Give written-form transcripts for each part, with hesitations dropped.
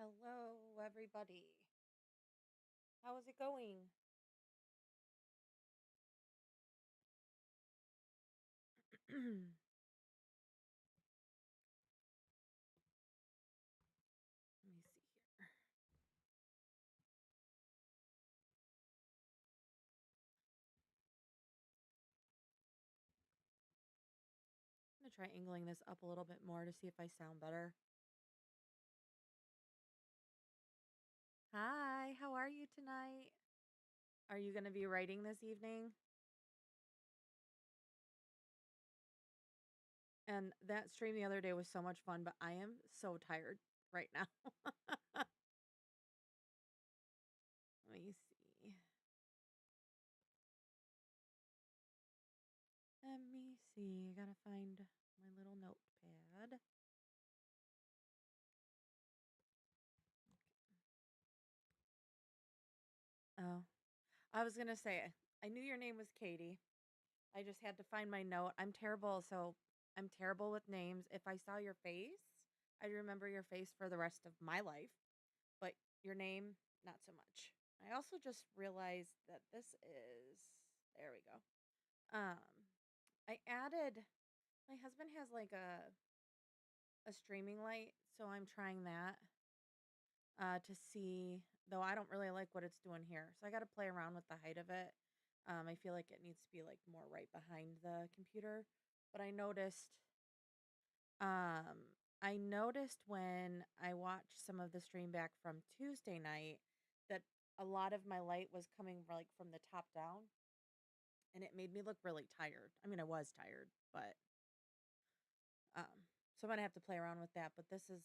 Hello, everybody. How is it going? Let me see here. I'm going to try angling this up a little bit more to see if I sound better. Hi, how are you tonight? Are you going to be writing this evening? And that stream the other day was so much fun, but I am so tired right now. Let me see. Let me see. I gotta find my little notepad. Oh, I was gonna say, I knew your name was Katie. I just had to find my note. I'm terrible with names. If I saw your face, I'd remember your face for the rest of my life, but your name, not so much. I also just realized that this is, there we go. I added, my husband has like a streaming light, so I'm trying that to see, though I don't really like what it's doing here. So I got to play around with the height of it. I feel like it needs to be like more right behind the computer. But um, I noticed when I watched some of the stream back from Tuesday night that a lot of my light was coming like from the top down, and it made me look really tired. I mean, I was tired, but so I'm gonna have to play around with that. But this is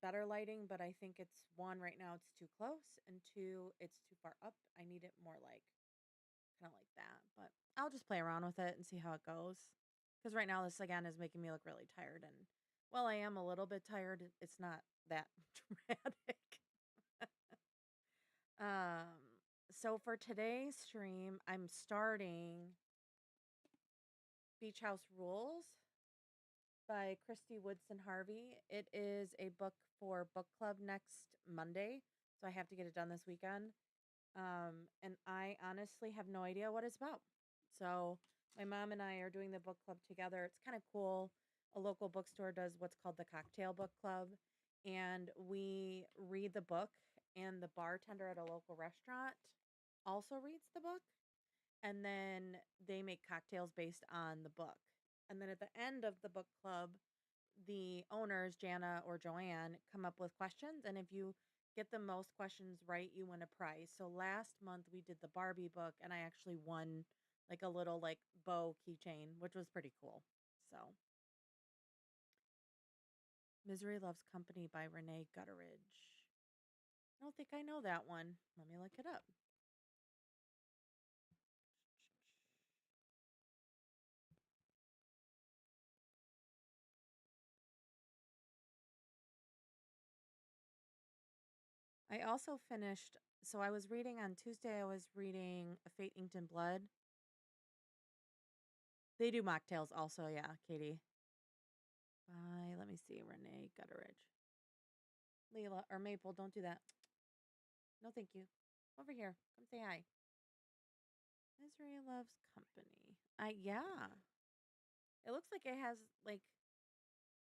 better lighting, but I think it's one right now it's too close, and two it's too far up. I need it more like kind of like that. But I'll just play around with it and see how it goes. Because right now this again is making me look really tired, and well, I am a little bit tired. It's not that dramatic. um, so for today's stream, I'm starting Beach House Rules by Christy Woodson Harvey. It is a book for book club next Monday, so I have to get it done this weekend. And I honestly have no idea what it's about. So my mom and I are doing the book club together. It's kind of cool. A local bookstore does what's called the cocktail book club, and we read the book, and the bartender at a local restaurant also reads the book, and then they make cocktails based on the book. And then at the end of the book club, the owners, Jana or Joanne, come up with questions. And if you get the most questions right, you win a prize. So last month we did the Barbie book, and I actually won like a little like bow keychain, which was pretty cool. So Misery Loves Company by Renee Gutteridge. I don't think I know that one. Let me look it up. I also finished, so I was reading on Tuesday, I was reading A Fate Inked in Blood. They do mocktails also, yeah, Katie. By, let me see, Renee Gutteridge. Leela or Maple, don't do that. No, thank you. Over here. Come say hi. Misery Loves Company. Yeah. It looks like it has like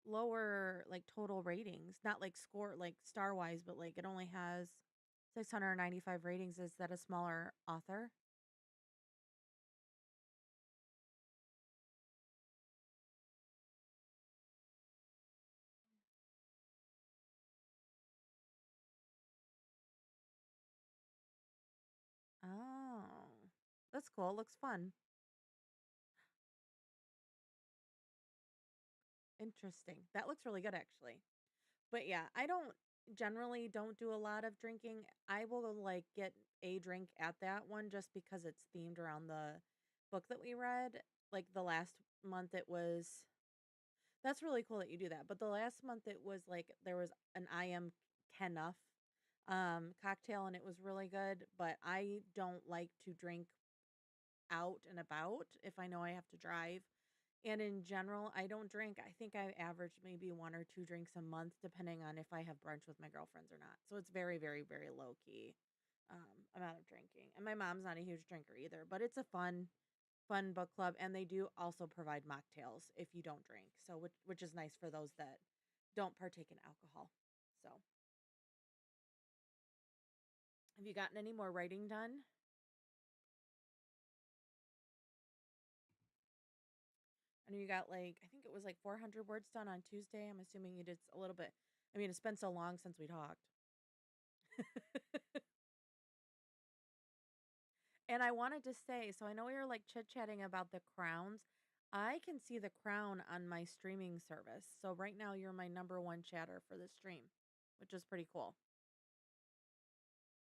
lower like total ratings, not like score like star wise, but like it only has 695 ratings. Is that a smaller author? Oh, that's cool. Looks fun. Interesting. That looks really good actually. But yeah, I don't generally don't do a lot of drinking. I will like get a drink at that one just because it's themed around the book that we read. Like the last month it was that's really cool that you do that. But the last month it was like there was an I am Kenough cocktail, and it was really good, but I don't like to drink out and about if I know I have to drive. And in general, I don't drink. I think I average maybe one or two drinks a month, depending on if I have brunch with my girlfriends or not. So it's very, very, very low key amount of drinking. And my mom's not a huge drinker either, but it's a fun book club, and they do also provide mocktails if you don't drink. So which is nice for those that don't partake in alcohol. So, have you gotten any more writing done? I know you got like I think it was like 400 words done on Tuesday. I'm assuming you did a little bit. I mean, it's been so long since we talked. And I wanted to say, so I know we were like chit-chatting about the crowns. I can see the crown on my streaming service. So right now you're my number one chatter for the stream, which is pretty cool.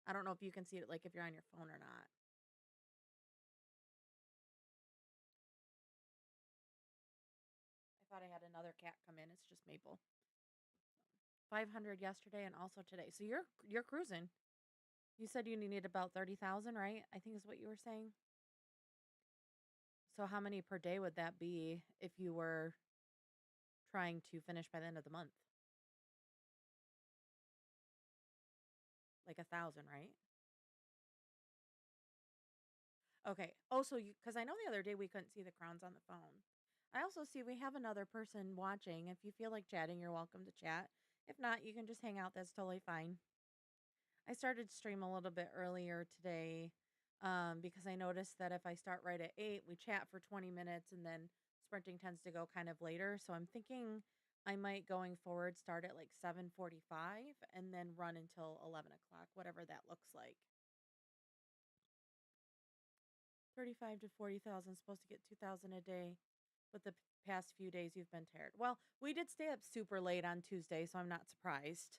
I don't know if you can see it like if you're on your phone or not. I thought I had another cat come in. It's just Maple. 500 yesterday and also today. So you're cruising. You said you needed about 30,000, right? I think is what you were saying. So how many per day would that be if you were trying to finish by the end of the month? Like 1,000, right? Okay. Oh, so you because I know the other day we couldn't see the crowns on the phone. I also see we have another person watching. If you feel like chatting, you're welcome to chat. If not, you can just hang out. That's totally fine. I started stream a little bit earlier today because I noticed that if I start right at 8, we chat for 20 minutes and then sprinting tends to go kind of later. So I'm thinking I might going forward start at like 7:45 and then run until 11 o'clock, whatever that looks like. 35 to 40,000, supposed to get 2,000 a day. But the past few days you've been tired. Well, we did stay up super late on Tuesday, so I'm not surprised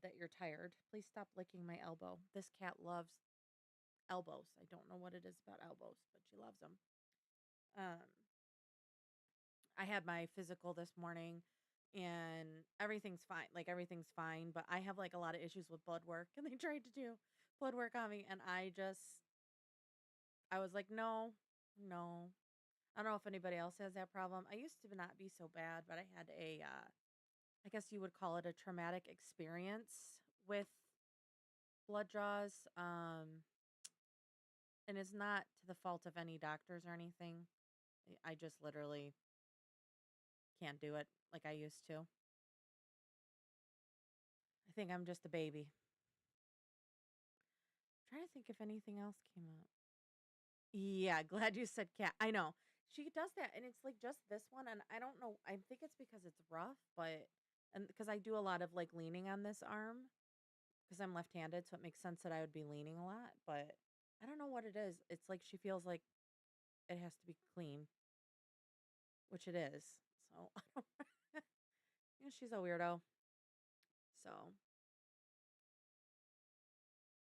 that you're tired. Please stop licking my elbow. This cat loves elbows. I don't know what it is about elbows, but she loves them. Um, I had my physical this morning and everything's fine. Like everything's fine, but I have like a lot of issues with blood work and they tried to do blood work on me and I was like, no, no. I don't know if anybody else has that problem. I used to not be so bad, but I had I guess you would call it a traumatic experience with blood draws. And it's not to the fault of any doctors or anything. I just literally can't do it like I used to. I think I'm just a baby. Trying to think if anything else came up. Yeah, glad you said cat. I know. She does that and it's like just this one and I don't know. I think it's because it's rough, but and because I do a lot of like leaning on this arm because I'm left-handed, so it makes sense that I would be leaning a lot, but I don't know what it is. It's like she feels like it has to be clean, which it is. So, I don't you know, she's a weirdo. So,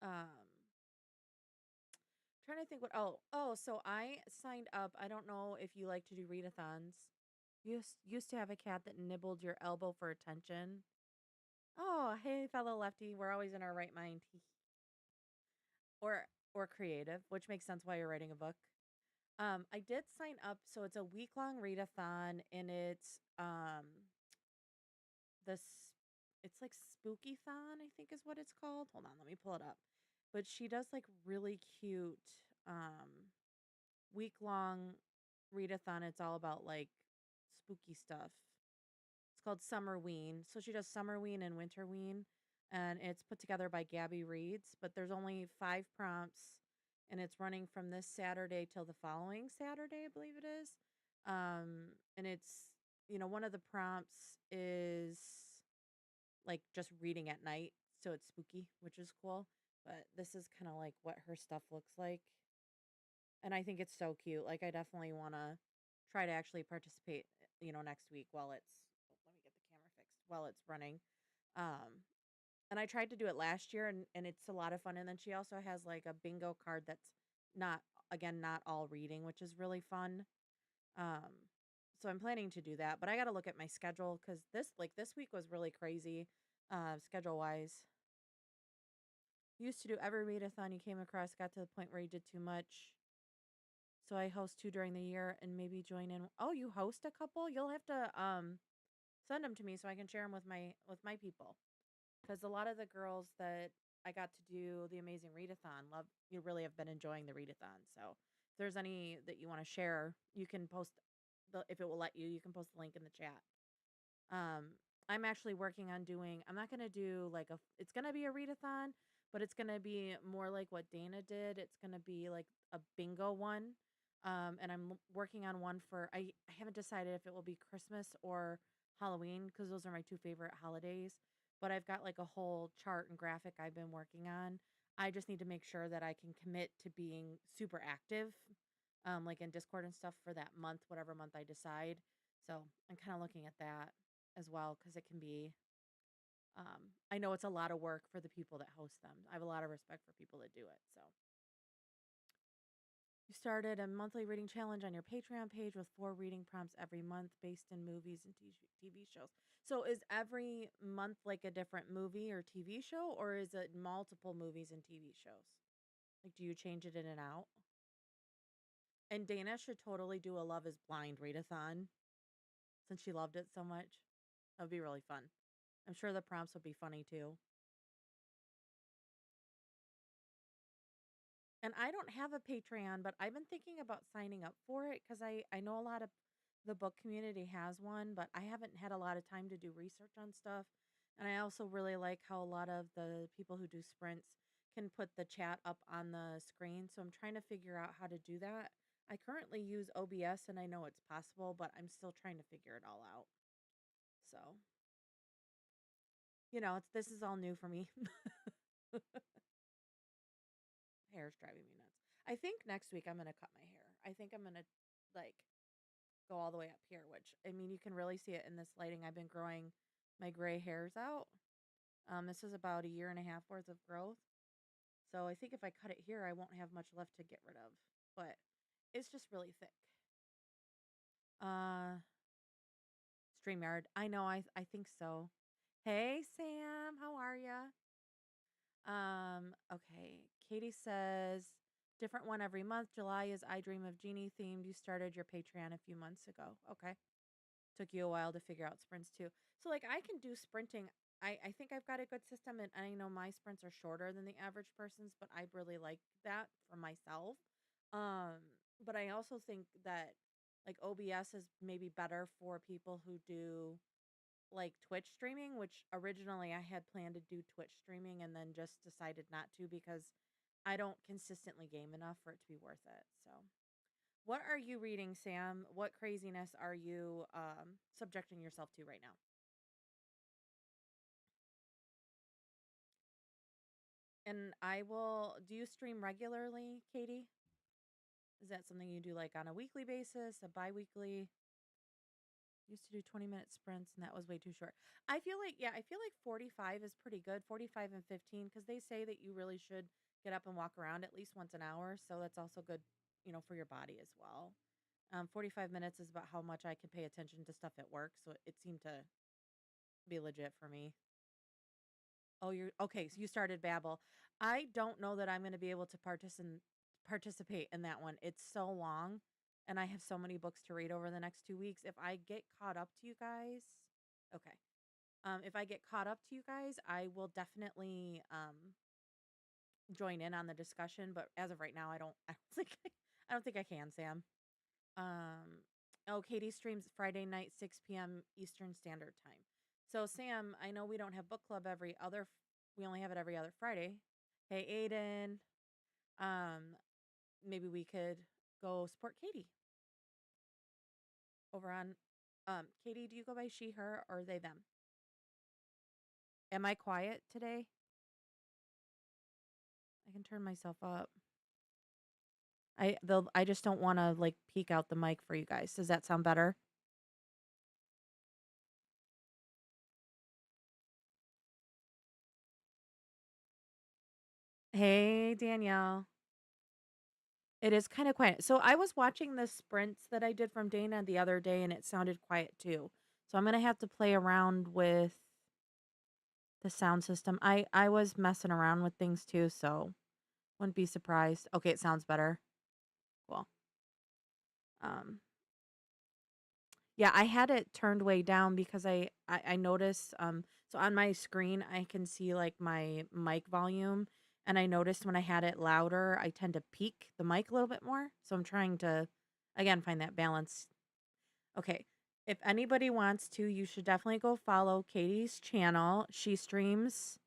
um trying to think what so I signed up. I don't know if you like to do readathons. You used to have a cat that nibbled your elbow for attention. Oh, hey, fellow lefty. We're always in our right mind. or or creative, which makes sense why you're writing a book. I did sign up, so it's a week-long readathon, and this it's like Spooky-thon, I think is what it's called. Hold on, let me pull it up. But she does like really cute week-long readathon. It's all about like spooky stuff. It's called Summerween. So she does Summerween and Winterween, and it's put together by Gabby Reeds. But there's only 5 prompts, and it's running from this Saturday till the following Saturday, I believe it is. And it's one of the prompts is like just reading at night, so it's spooky, which is cool. But this is kind of like what her stuff looks like, and I think it's so cute. Like I definitely want to try to actually participate, next week while it's let me get the camera fixed while it's running. Um and I tried to do it last year and it's a lot of fun. And then she also has like a bingo card that's not again not all reading, which is really fun. Um so I'm planning to do that, but I got to look at my schedule cuz this week was really crazy schedule wise. Used to do every readathon you came across, got to the point where you did too much. So I host two during the year and maybe join in. Oh, you host a couple? You'll have to send them to me so I can share them with my people. Because a lot of the girls that I got to do the amazing readathon love you really have been enjoying the readathon. So if there's any that you want to share, you can post the if it will let you, you can post the link in the chat. Um, I'm actually working on doing. I'm not gonna do like a. It's gonna be a readathon, but it's gonna be more like what Dana did. It's gonna be like a bingo one. And working on one for. I haven't decided if it will be Christmas or Halloween because those are my two favorite holidays. But I've got like a whole chart and graphic I've been working on. I just need to make sure that I can commit to being super active, like in Discord and stuff for that month, whatever month I decide. So I'm kind of looking at that as well because it can be I know it's a lot of work for the people that host them. I have a lot of respect for people that do it. So you started a monthly reading challenge on your Patreon page with 4 reading prompts every month based in movies and TV shows. So is every month like a different movie or TV show, or is it multiple movies and TV shows? Like, do you change it in and out? And Dana should totally do a Love is Blind readathon since she loved it so much. That would be really fun. I'm sure the prompts would be funny too. And I don't have a Patreon, but I've been thinking about signing up for it because I know a lot of the book community has one, but I haven't had a lot of time to do research on stuff. And I also really like how a lot of the people who do sprints can put the chat up on the screen. So I'm trying to figure out how to do that. I currently use OBS and I know it's possible, but I'm still trying to figure it all out. So, this is all new for me. Hair's driving me nuts. I think next week I'm gonna cut my hair. I think I'm gonna like go all the way up here, which I mean you can really see it in this lighting. I've been growing my gray hairs out. This is about a year and a half worth of growth. So I think if I cut it here, I won't have much left to get rid of. But it's just really thick. Uh StreamYard. I know, I think so. Hey Sam, how are ya? Okay. Katie says different one every month. July is I Dream of Jeannie themed. You started your Patreon a few months ago. Okay. Took you a while to figure out sprints too. So like I can do sprinting. I think I've got a good system and I know my sprints are shorter than the average person's, but I really like that for myself. Um, but I also think that like OBS is maybe better for people who do like Twitch streaming, which originally I had planned to do Twitch streaming and then just decided not to because I don't consistently game enough for it to be worth it. So, what are you reading, Sam? What craziness are you subjecting yourself to right now? And I will. Do you stream regularly, Katie? Is that something you do like on a weekly basis, a bi-weekly? Used to do 20-minute sprints and that was way too short. I feel like 45 is pretty good. 45 and 15 cuz they say that you really should get up and walk around at least once an hour, so that's also good, for your body as well. 45 minutes is about how much I can pay attention to stuff at work, so it seemed to be legit for me. Oh, you're okay, so you started Babbel. I don't know that I'm going to be able to participate in that one. It's so long and I have so many books to read over the next 2 weeks. If I get caught up to you guys, okay. If I get caught up to you guys, I will definitely join in on the discussion, but as of right now, I don't think I can, Sam. Um oh, Katie streams Friday night 6 p.m. Eastern Standard Time. So Sam, I know we don't have book club we only have it every other Friday. Hey Aiden, um maybe we could go support Katie over on Katie, do you go by she, her, or they, them? Am I quiet today? I can turn myself up. I just don't want to like peek out the mic for you guys. Does that sound better? Hey Danielle. It is kind of quiet. So I was watching the sprints that I did from Dana the other day and it sounded quiet too. So I'm going to have to play around with the sound system. I was messing around with things too, so wouldn't be surprised. Okay, it sounds better. Cool. Um, yeah, I had it turned way down because I noticed so on my screen I can see like my mic volume, and I noticed when I had it louder, I tend to peak the mic a little bit more. So I'm trying to again find that balance. Okay. If anybody wants to, you should definitely go follow Katie's channel. She streams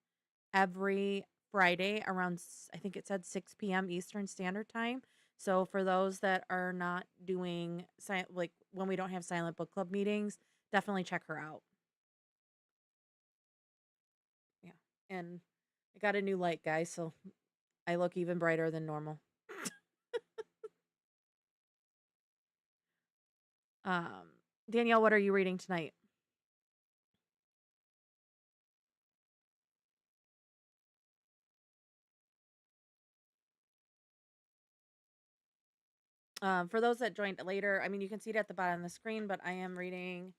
every Friday around, I think it said 6 p.m. Eastern Standard Time. So for those that are not doing, like when we don't have silent book club meetings, definitely check her out. Yeah. And I got a new light, guys, so I look even brighter than normal. Um, Danielle, what are you reading tonight? For those that joined later, I mean, you can see it at the bottom of the screen, but I am reading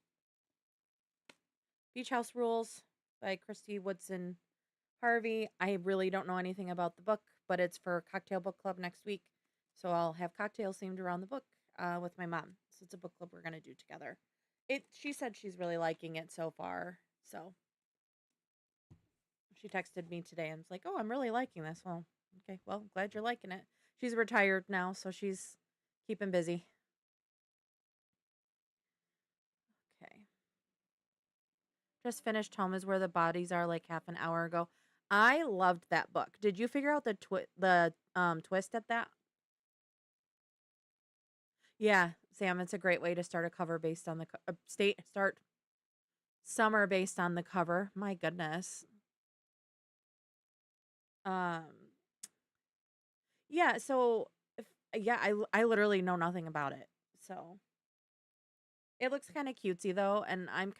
Beach House Rules by Christy Woodson Harvey. I really don't know anything about the book, but it's for Cocktail Book Club next week. So I'll have cocktails themed around the book with my mom. So it's a book club we're going to do together. She said she's really liking it so far. So she texted me today and was like, "Oh, I'm really liking this." Well, okay. Well, glad you're liking it. She's retired now, so she's keeping busy. Okay. Just finished Home is Where the Bodies Are like half an hour ago. I loved that book. Did you figure out the twist at that? Yeah, Sam, it's a great way to start a cover based on the start summer based on the cover. My goodness. Um yeah, so if, yeah, I literally know nothing about it. So, it looks kind of cutesy though, and I'm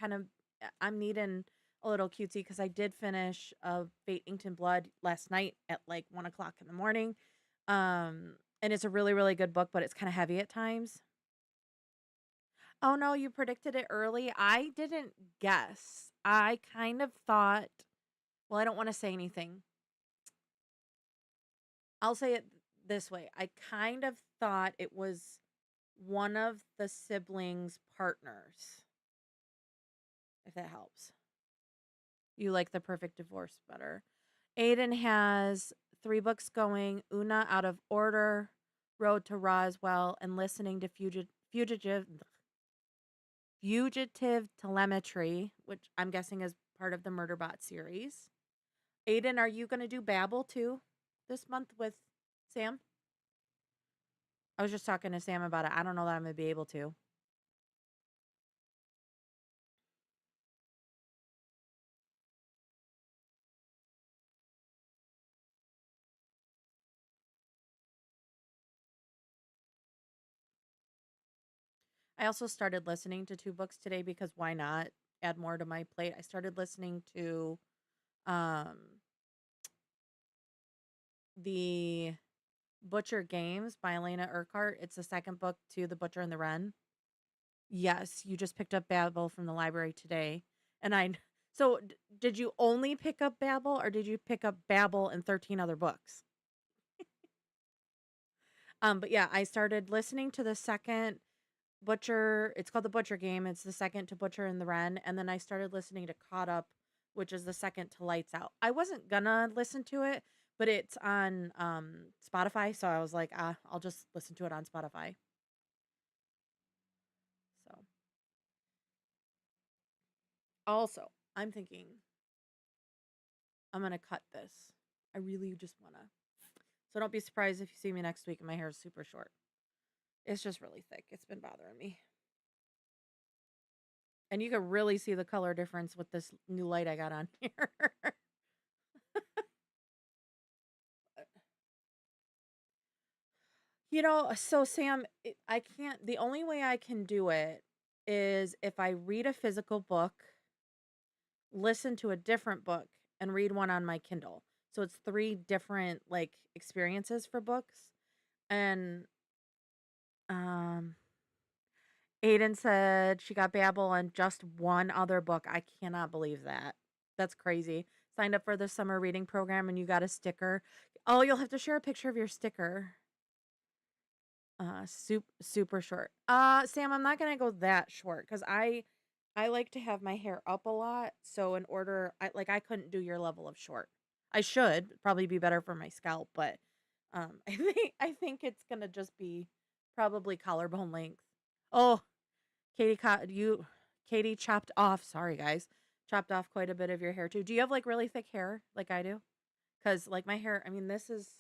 needing a little cutesy cuz I did finish Fate Inked in Blood last night at like 1 o'clock in the morning. And it's a really really good book, but it's kind of heavy at times. Oh no, you predicted it early. I didn't guess. I kind of thought, well, I don't want to say anything. I'll say it this way. I kind of thought it was one of the siblings' partners, if that helps. You like The Perfect Divorce better. Aiden has 3 books going: Una Out of Order, Road to Roswell, and Listening to Fugitive Telemetry, which I'm guessing is part of the Murderbot series. Aiden, are you going to do Babel too this month with Sam? I was just talking to Sam about it. I don't know that I'm going to be able to. I also started listening to 2 books today because why not add more to my plate? I started listening to um the Butcher Games by Elena Urquhart. It's the second book to The Butcher and the Wren. Yes, you just picked up Babel from the library today. And so did you only pick up Babel or did you pick up Babel and 13 other books? But yeah, I started listening to the second Butcher. It's called The Butcher Game. It's the second to Butcher and the Wren. And then I started listening to Caught Up, which is the second to Lights Out. I wasn't gonna listen to it, but it's on Spotify. So I was like, I'll just listen to it on Spotify. So also, I'm thinking I'm gonna cut this. I really just wanna. So don't be surprised if you see me next week and my hair is super short. It's just really thick. It's been bothering me. And you can really see the color difference with this new light I got on here. So Sam, I can't, the only way I can do it is if I read a physical book, listen to a different book, and read one on my Kindle. So it's 3 different like experiences for books. And um Aiden said she got Babbel on just one other book. I cannot believe that. That's crazy. Signed up for the summer reading program and you got a sticker. Oh, you'll have to share a picture of your sticker. Super short. Sam, I'm not gonna go that short because I like to have my hair up a lot. So in order, I couldn't do your level of short. I should probably be better for my scalp, but I think it's gonna just be probably collarbone length. Oh, Katie, Katie chopped off. Sorry, guys, chopped off quite a bit of your hair too. Do you have like really thick hair like I do? Because like my hair, I mean, that's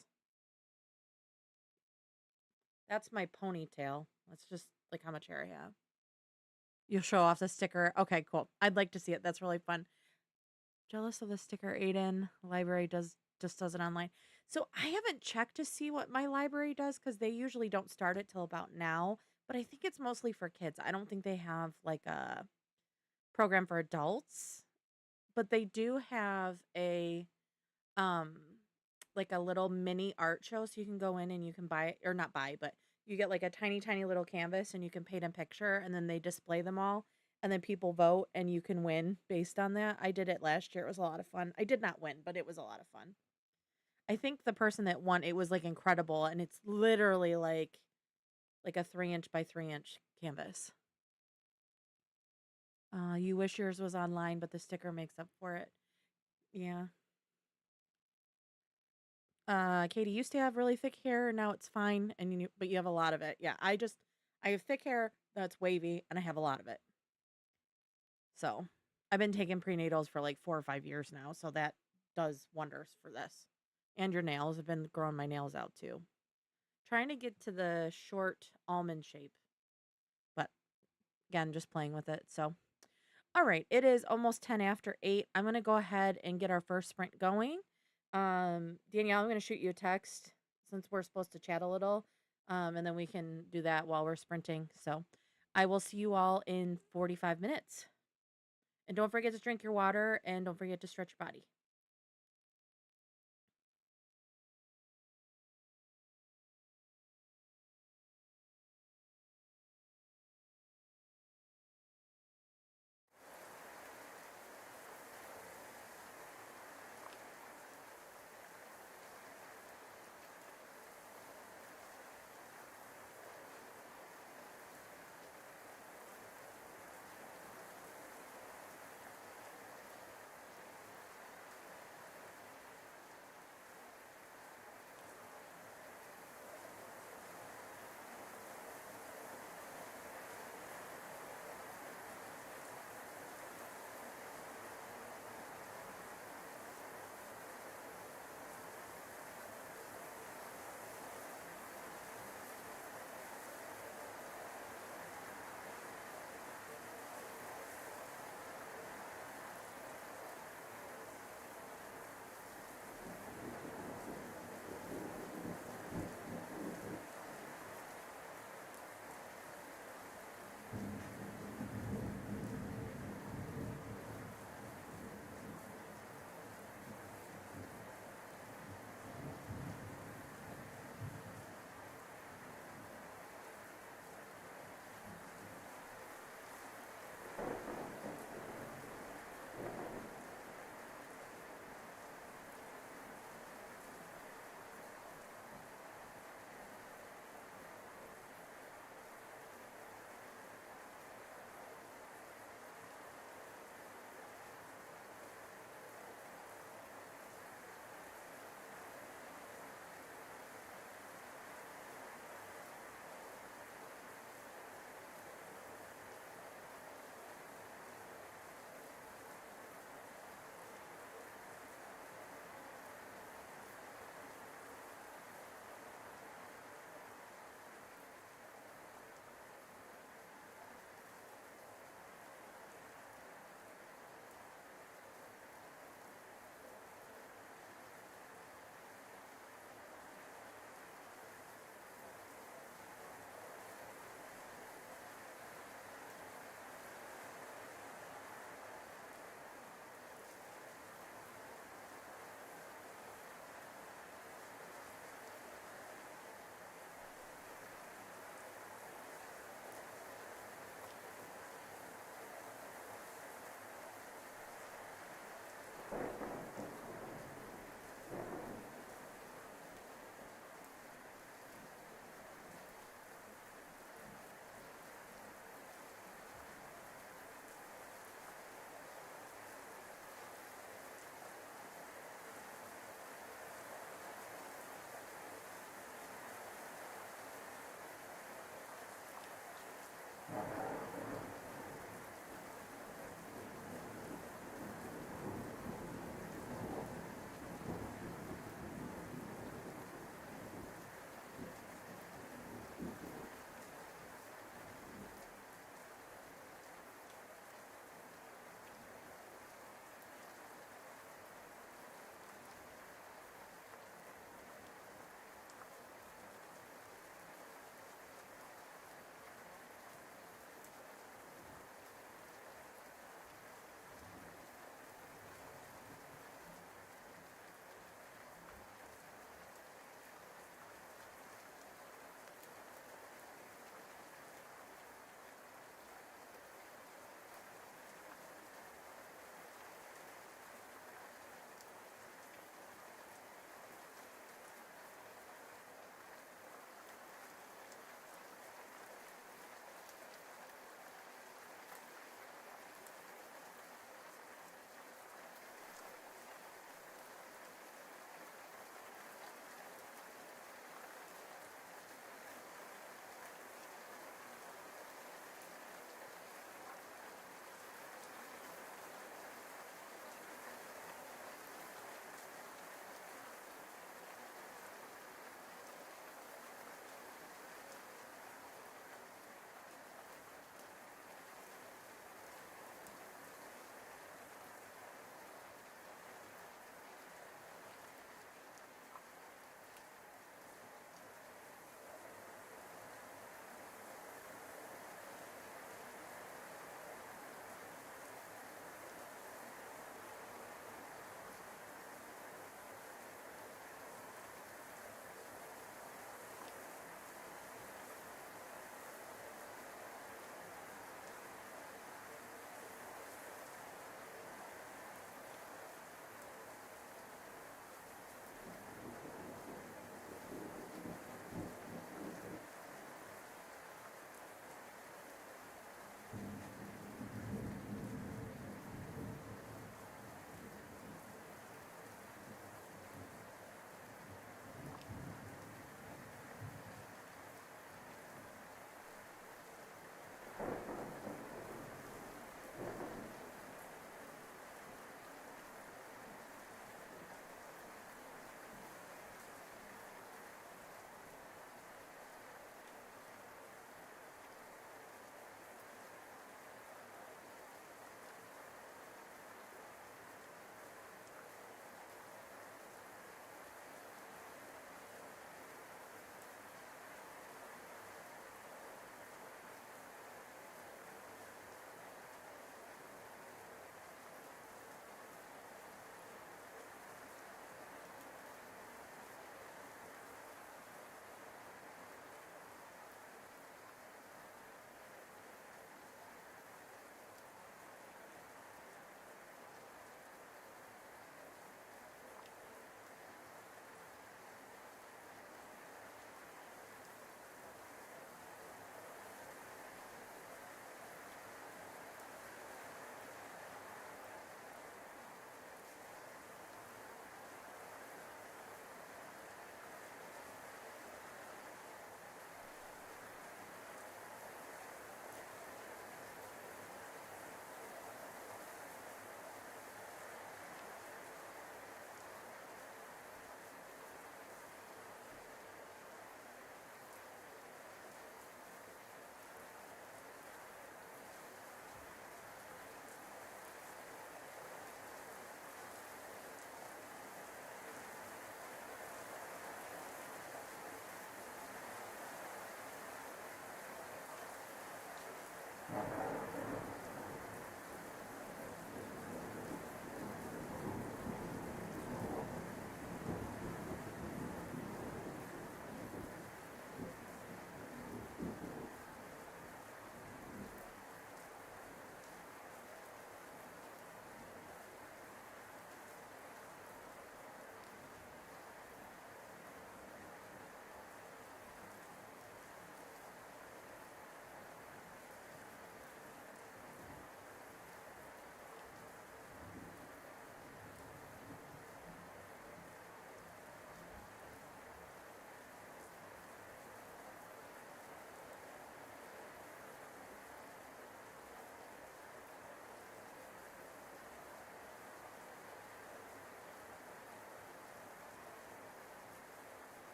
my ponytail. That's just like how much hair I have. You'll show off the sticker. Okay, cool. I'd like to see it. That's really fun. Jealous of the sticker, Aiden. Library does it online. So I haven't checked to see what my library does because they usually don't start it till about now. But I think it's mostly for kids. I don't think they have like a program for adults, but they do have a um like a little mini art show so you can go in and you can buy or not buy, but you get like a tiny little canvas and you can paint a picture and then they display them all and then people vote and you can win based on that. I did it last year. It was a lot of fun. I did not win, but it was a lot of fun. I think the person that won it was like incredible and it's literally like a 3 inch by 3 inch canvas. You wish yours was online, but the sticker makes up for it. Yeah. Katie used to have really thick hair, and now it's fine, and but you have a lot of it. Yeah, I have thick hair that's wavy, and I have a lot of it. So I've been taking prenatals for like 4 or 5 years now, so that does wonders for this. And your nails, I've been growing my nails out too. Trying to get to the short almond shape, but again, just playing with it. So, all right, it is almost 10 after 8. I'm gonna go ahead and get our first sprint going. Danielle, I'm gonna shoot you a text since we're supposed to chat a little. And then we can do that while we're sprinting. So I will see you all in 45 minutes. And don't forget to drink your water and don't forget to stretch your body.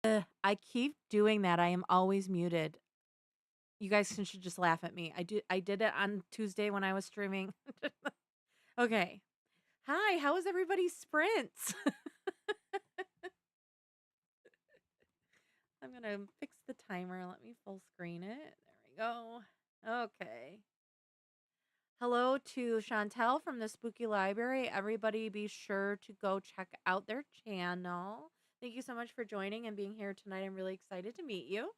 I keep doing that. I am always muted. You guys should just laugh at me. I did it on Tuesday when I was streaming. Okay. Hi, how was everybody's sprints? I'm gonna fix the timer. Let me full screen it. There we go. Okay. Hello to Chantel from the Spooky Library. Everybody be sure to go check out their channel. Thank you so much for joining and being here tonight. I'm really excited to meet you.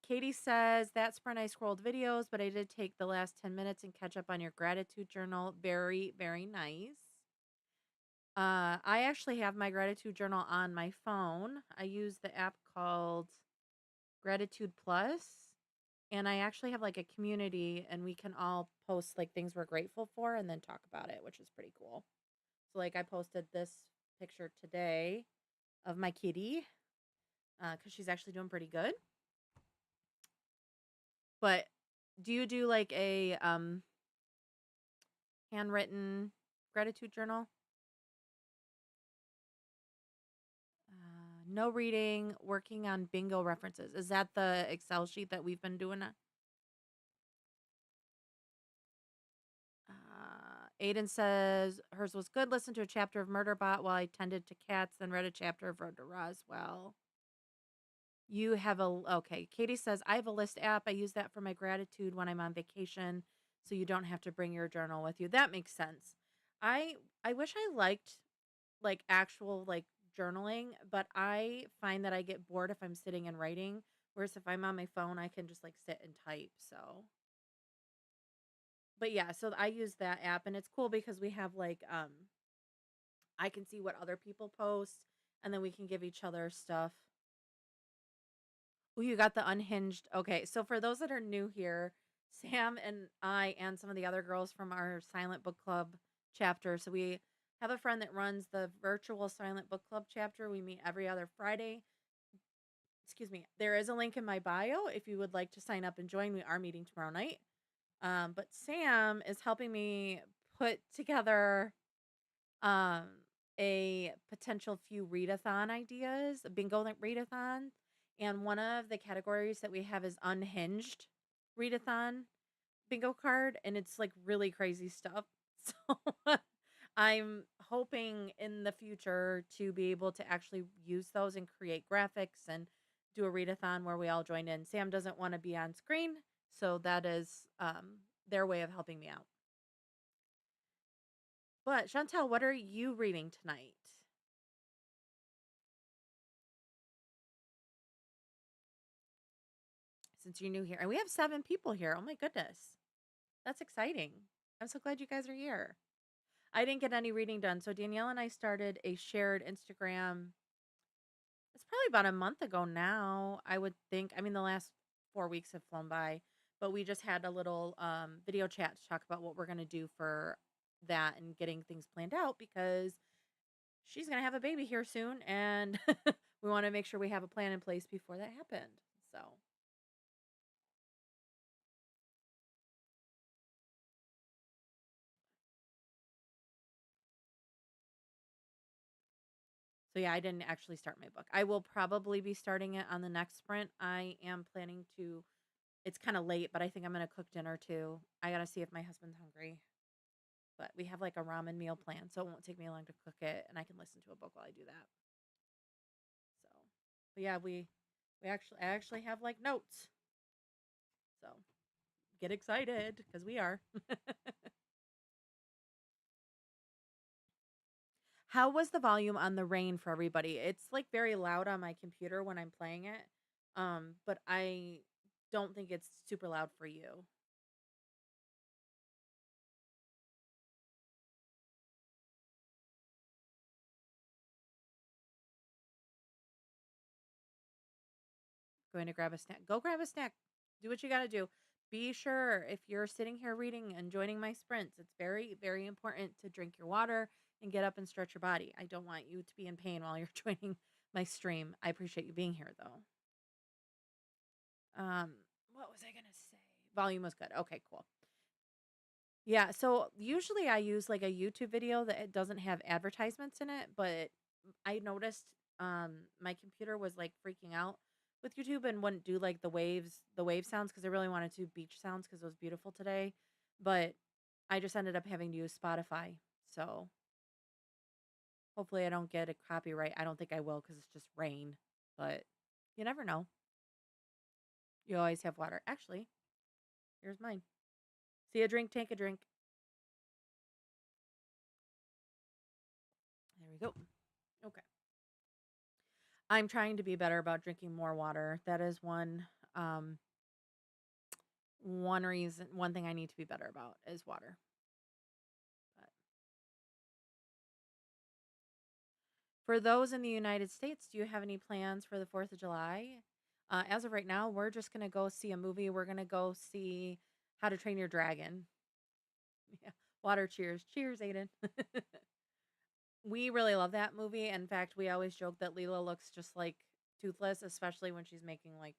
Katie says, that sprint I scrolled videos, but I did take the last 10 minutes and catch up on your gratitude journal. Very, very nice. I actually have my gratitude journal on my phone. I use the app called Gratitude Plus, and I actually have like a community, and we can all post like things we're grateful for and then talk about it, which is pretty cool. So, like, I posted this picture today of my kitty because she's actually doing pretty good. But do you do like a handwritten gratitude journal? No reading, working on bingo references. Is that the Excel sheet that we've been doing? Aiden says hers was good. Listened to a chapter of Murderbot while I tended to cats, then read a chapter of Road to Roswell. You have okay. Katie says I have a list app. I use that for my gratitude when I'm on vacation, so you don't have to bring your journal with you. That makes sense. I wish I liked like actual like journaling, but I find that I get bored if I'm sitting and writing. Whereas if I'm on my phone, I can just like sit and type. So, but yeah, so I use that app and it's cool because we have like I can see what other people post and then we can give each other stuff. Oh, you got the unhinged. Okay, so for those that are new here, Sam and I and some of the other girls from our Silent Book Club chapter. So we have a friend that runs the virtual Silent Book Club chapter. We meet every other Friday. Excuse me. There is a link in my bio if you would like to sign up and join. We are meeting tomorrow night. But Sam is helping me put together um a potential few readathon ideas, a bingo readathon, and one of the categories that we have is unhinged readathon bingo card, and it's like really crazy stuff. So I'm hoping in the future to be able to actually use those and create graphics and do a readathon where we all join in. Sam doesn't want to be on screen, so that is their way of helping me out. But Chantel, what are you reading tonight? Since you're new here. And we have 7 people here. Oh my goodness. That's exciting. I'm so glad you guys are here. I didn't get any reading done. So Danielle and I started a shared Instagram. It's probably about a month ago now, I would think. I mean, the last 4 weeks have flown by, but we just had a little video chat to talk about what we're going to do for that and getting things planned out because she's going to have a baby here soon and we want to make sure we have a plan in place before that happened. So yeah, I didn't actually start my book. I will probably be starting it on the next sprint. I am planning to, it's kind of late, but I think I'm going to cook dinner too. I got to see if my husband's hungry. But we have like a ramen meal plan, so it won't take me long to cook it and I can listen to a book while I do that. So, but yeah, I actually have like notes. So, get excited because we are. How was the volume on The Rain for everybody? It's like very loud on my computer when I'm playing it. But I don't think it's super loud for you. Going to grab a snack. Go grab a snack. Do what you got to do. Be sure if you're sitting here reading and joining my sprints, it's very, very important to drink your water and get up and stretch your body. I don't want you to be in pain while you're joining my stream. I appreciate you being here though. What was I going to say? Volume was good. Okay, cool. Yeah, so usually I use like a YouTube video that it doesn't have advertisements in it, but I noticed my computer was like freaking out with YouTube and wouldn't do like the wave sounds because I really wanted to beach sounds because it was beautiful today. But I just ended up having to use Spotify. So hopefully I don't get a copyright. I don't think I will because it's just rain. But you never know. You always have water. Actually, here's mine. See a drink, take a drink. There we go. Okay. I'm trying to be better about drinking more water. That is um one thing I need to be better about is water. But for those in the United States, do you have any plans for the 4th of July? As of right now, we're just going to go see a movie. We're going to go see How to Train Your Dragon. Yeah. Water cheers. Cheers, Aiden. We really love that movie. In fact, we always joke that Leela looks just like Toothless, especially when she's making like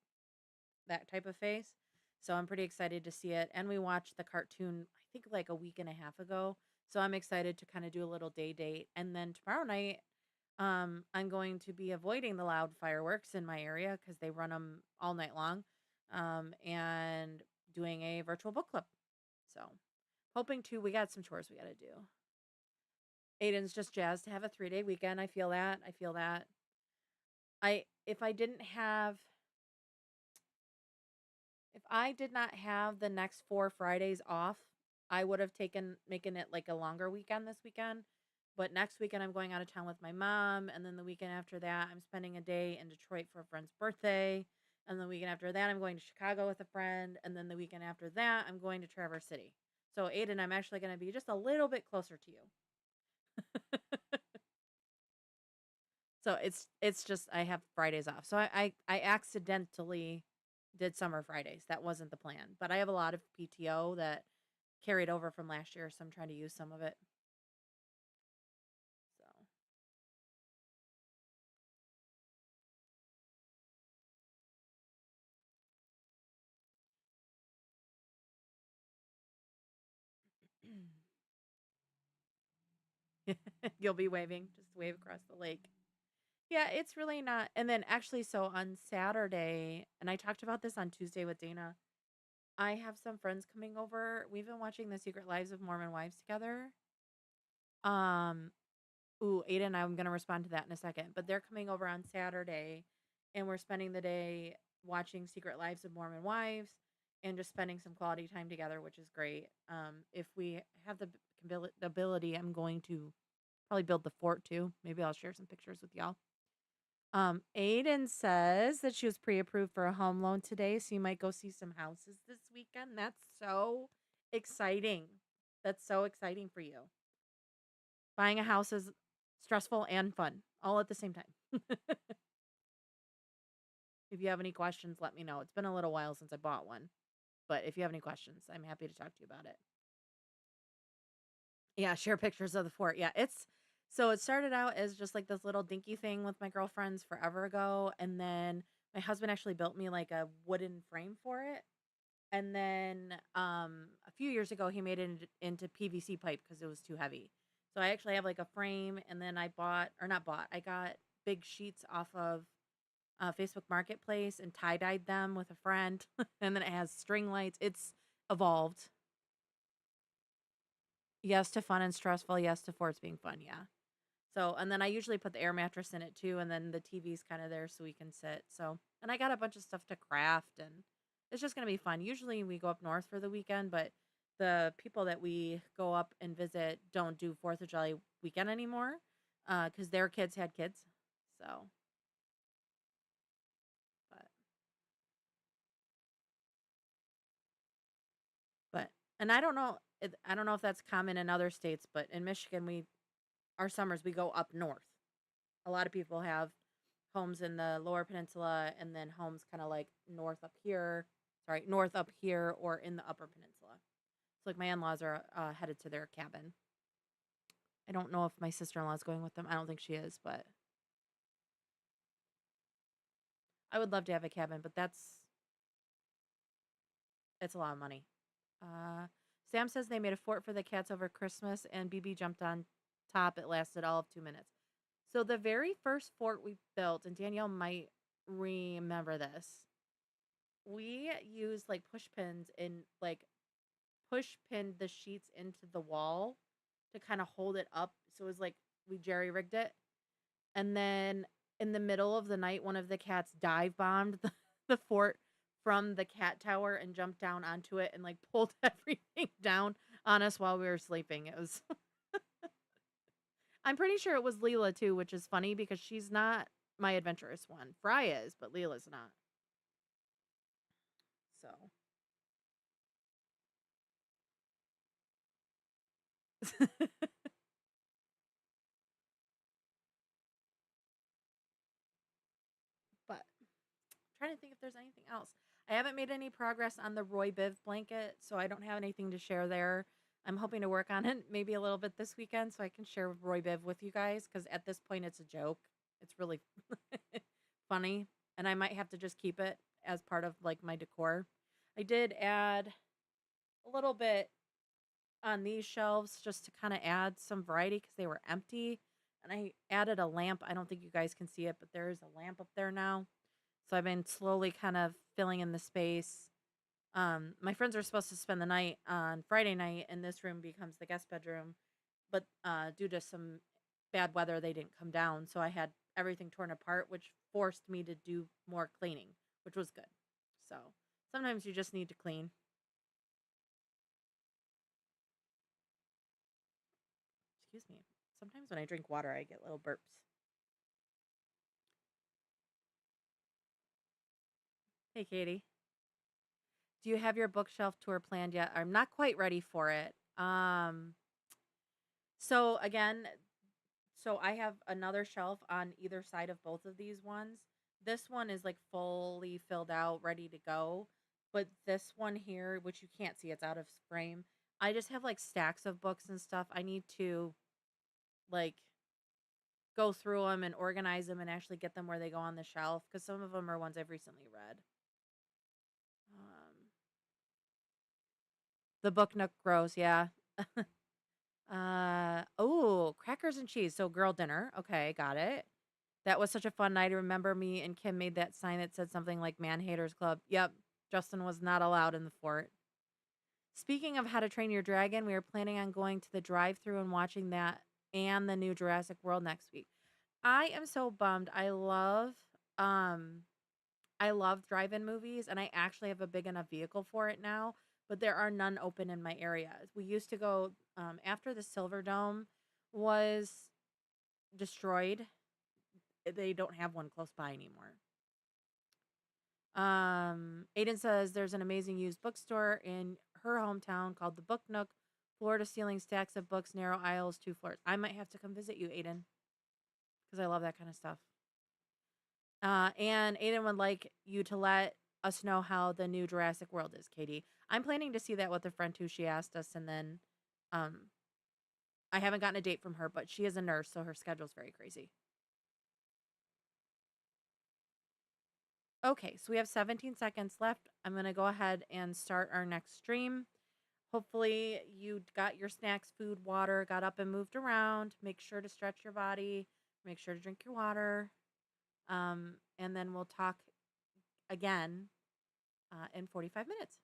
that type of face. So I'm pretty excited to see it. And we watched the cartoon, I think like a week and a half ago. So I'm excited to kind of do a little day date. And then tomorrow night, I'm going to be avoiding the loud fireworks in my area because they run them all night long. And doing a virtual book club. So hoping to, we got some chores we got to do. Aiden's just jazzed to have a 3-day weekend. I feel that. I feel that. If I didn't have If I did not have the next 4 Fridays off, I would have taken making it like a longer weekend this weekend. But next weekend I'm going out of town with my mom, and then the weekend after that I'm spending a day in Detroit for a friend's birthday, and the weekend after that I'm going to Chicago with a friend, and then the weekend after that I'm going to Traverse City. So Aiden, I'm actually going to be just a little bit closer to you. So it's just I have Fridays off. So I accidentally did summer Fridays. That wasn't the plan. But I have a lot of PTO that carried over from last year, so I'm trying to use some of it. So you'll be waving, just wave across the lake. Yeah, it's really not. And then actually, so on Saturday, and I talked about this on Tuesday with Dana, I have some friends coming over. We've been watching The Secret Lives of Mormon Wives together. Um, Ooh, Aiden, I'm gonna respond to that in a second. But they're coming over on Saturday, and we're spending the day watching Secret Lives of Mormon Wives and just spending some quality time together, which is great. If we have the ability, I'm going to probably build the fort too. Maybe I'll share some pictures with y'all. Aiden says that she was pre-approved for a home loan today, so you might go see some houses this weekend. That's so exciting. That's so exciting for you. Buying a house is stressful and fun all at the same time. If you have any questions, let me know. It's been a little while since I bought one, but if you have any questions, I'm happy to talk to you about it. Yeah, share pictures of the fort. Yeah, it started out as just like this little dinky thing with my girlfriends forever ago, and then my husband actually built me like a wooden frame for it. And then a few years ago he made it into PVC pipe because it was too heavy. So I actually have like a frame, and then I got big sheets off of Facebook Marketplace and tie dyed them with a friend. And then it has string lights. It's evolved. Yes to fun and stressful. Yes to forts being fun. Yeah. So, and then I usually put the air mattress in it too. And then the TV's kind of there so we can sit. So, and I got a bunch of stuff to craft, and it's just going to be fun. Usually we go up north for the weekend, but the people that we go up and visit don't do 4th of July weekend anymore because their kids had kids. So, but But and I don't know if that's common in other states, but in Michigan our summers we go up north. A lot of people have homes in the lower peninsula and then homes kind of like north up here or in the upper peninsula. So like my in-laws are headed to their cabin. I don't know if my sister-in-law is going with them. I don't think she is, but I would love to have a cabin, but it's a lot of money. Uh, Sam says they made a fort for the cats over Christmas, and BB jumped on top. It lasted all of 2 minutes. So the very first fort we built, and Danielle might remember this, we used like push pins and like push pinned the sheets into the wall to kind of hold it up. So it was like we jerry rigged it. And then in the middle of the night, one of the cats dive bombed the fort from the cat tower and jumped down onto it and like pulled everything down on us while we were sleeping. It was, I'm pretty sure it was Leela too, which is funny because she's not my adventurous one. Fry is, but Leela's not. So, but trying to think if there's anything else. I haven't made any progress on the Roy Biv blanket, so I don't have anything to share there. I'm hoping to work on it maybe a little bit this weekend so I can share Roy Biv with you guys because at this point it's a joke. It's really funny, and I might have to just keep it as part of like my decor. I did add a little bit on these shelves just to kind of add some variety because they were empty. And I added a lamp. I don't think you guys can see it, but there is a lamp up there now. So I've been slowly kind of filling in the space. My friends are supposed to spend the night on Friday night, and this room becomes the guest bedroom. But due to some bad weather, they didn't come down. So I had everything torn apart, which forced me to do more cleaning, which was good. So sometimes you just need to clean. Excuse me. Sometimes when I drink water, I get little burps. Hey, Katie. Do you have your bookshelf tour planned yet? I'm not quite ready for it. So again, so I have another shelf on either side of both of these ones. This one is like fully filled out, ready to go. But this one here, which you can't see, it's out of frame. I just have like stacks of books and stuff. I need to like go through them and organize them and actually get them where they go on the shelf because some of them are ones I've recently read. The Book Nook grows, yeah. Oh, crackers and cheese. So girl dinner. Okay, got it. That was such a fun night. I remember me and Kim made that sign that said something like Man Haters Club. Yep, Justin was not allowed in the fort. Speaking of How to Train Your Dragon, we are planning on going to the drive-through and watching that and the new Jurassic World next week. I am so bummed. Um I love drive-in movies and I actually have a big enough vehicle for it now, but there are none open in my area. We used to go after the Silver Dome was destroyed. They don't have one close by anymore. Aiden says there's an amazing used bookstore in her hometown called the Book Nook. Floor to ceiling stacks of books, narrow aisles, 2 floors. I might have to come visit you, Aiden, because I love that kind of stuff. And Aiden would like you to let us know how the new Jurassic World is, Katie. I'm planning to see that with a friend who she asked us, and then um, I haven't gotten a date from her, but she is a nurse, so her schedule's very crazy. Okay, so we have 17 seconds left. I'm going to go ahead and start our next stream. Hopefully, you got your snacks, food, water, got up and moved around. Make sure to stretch your body. Make sure to drink your water. And then we'll talk again in 45 minutes.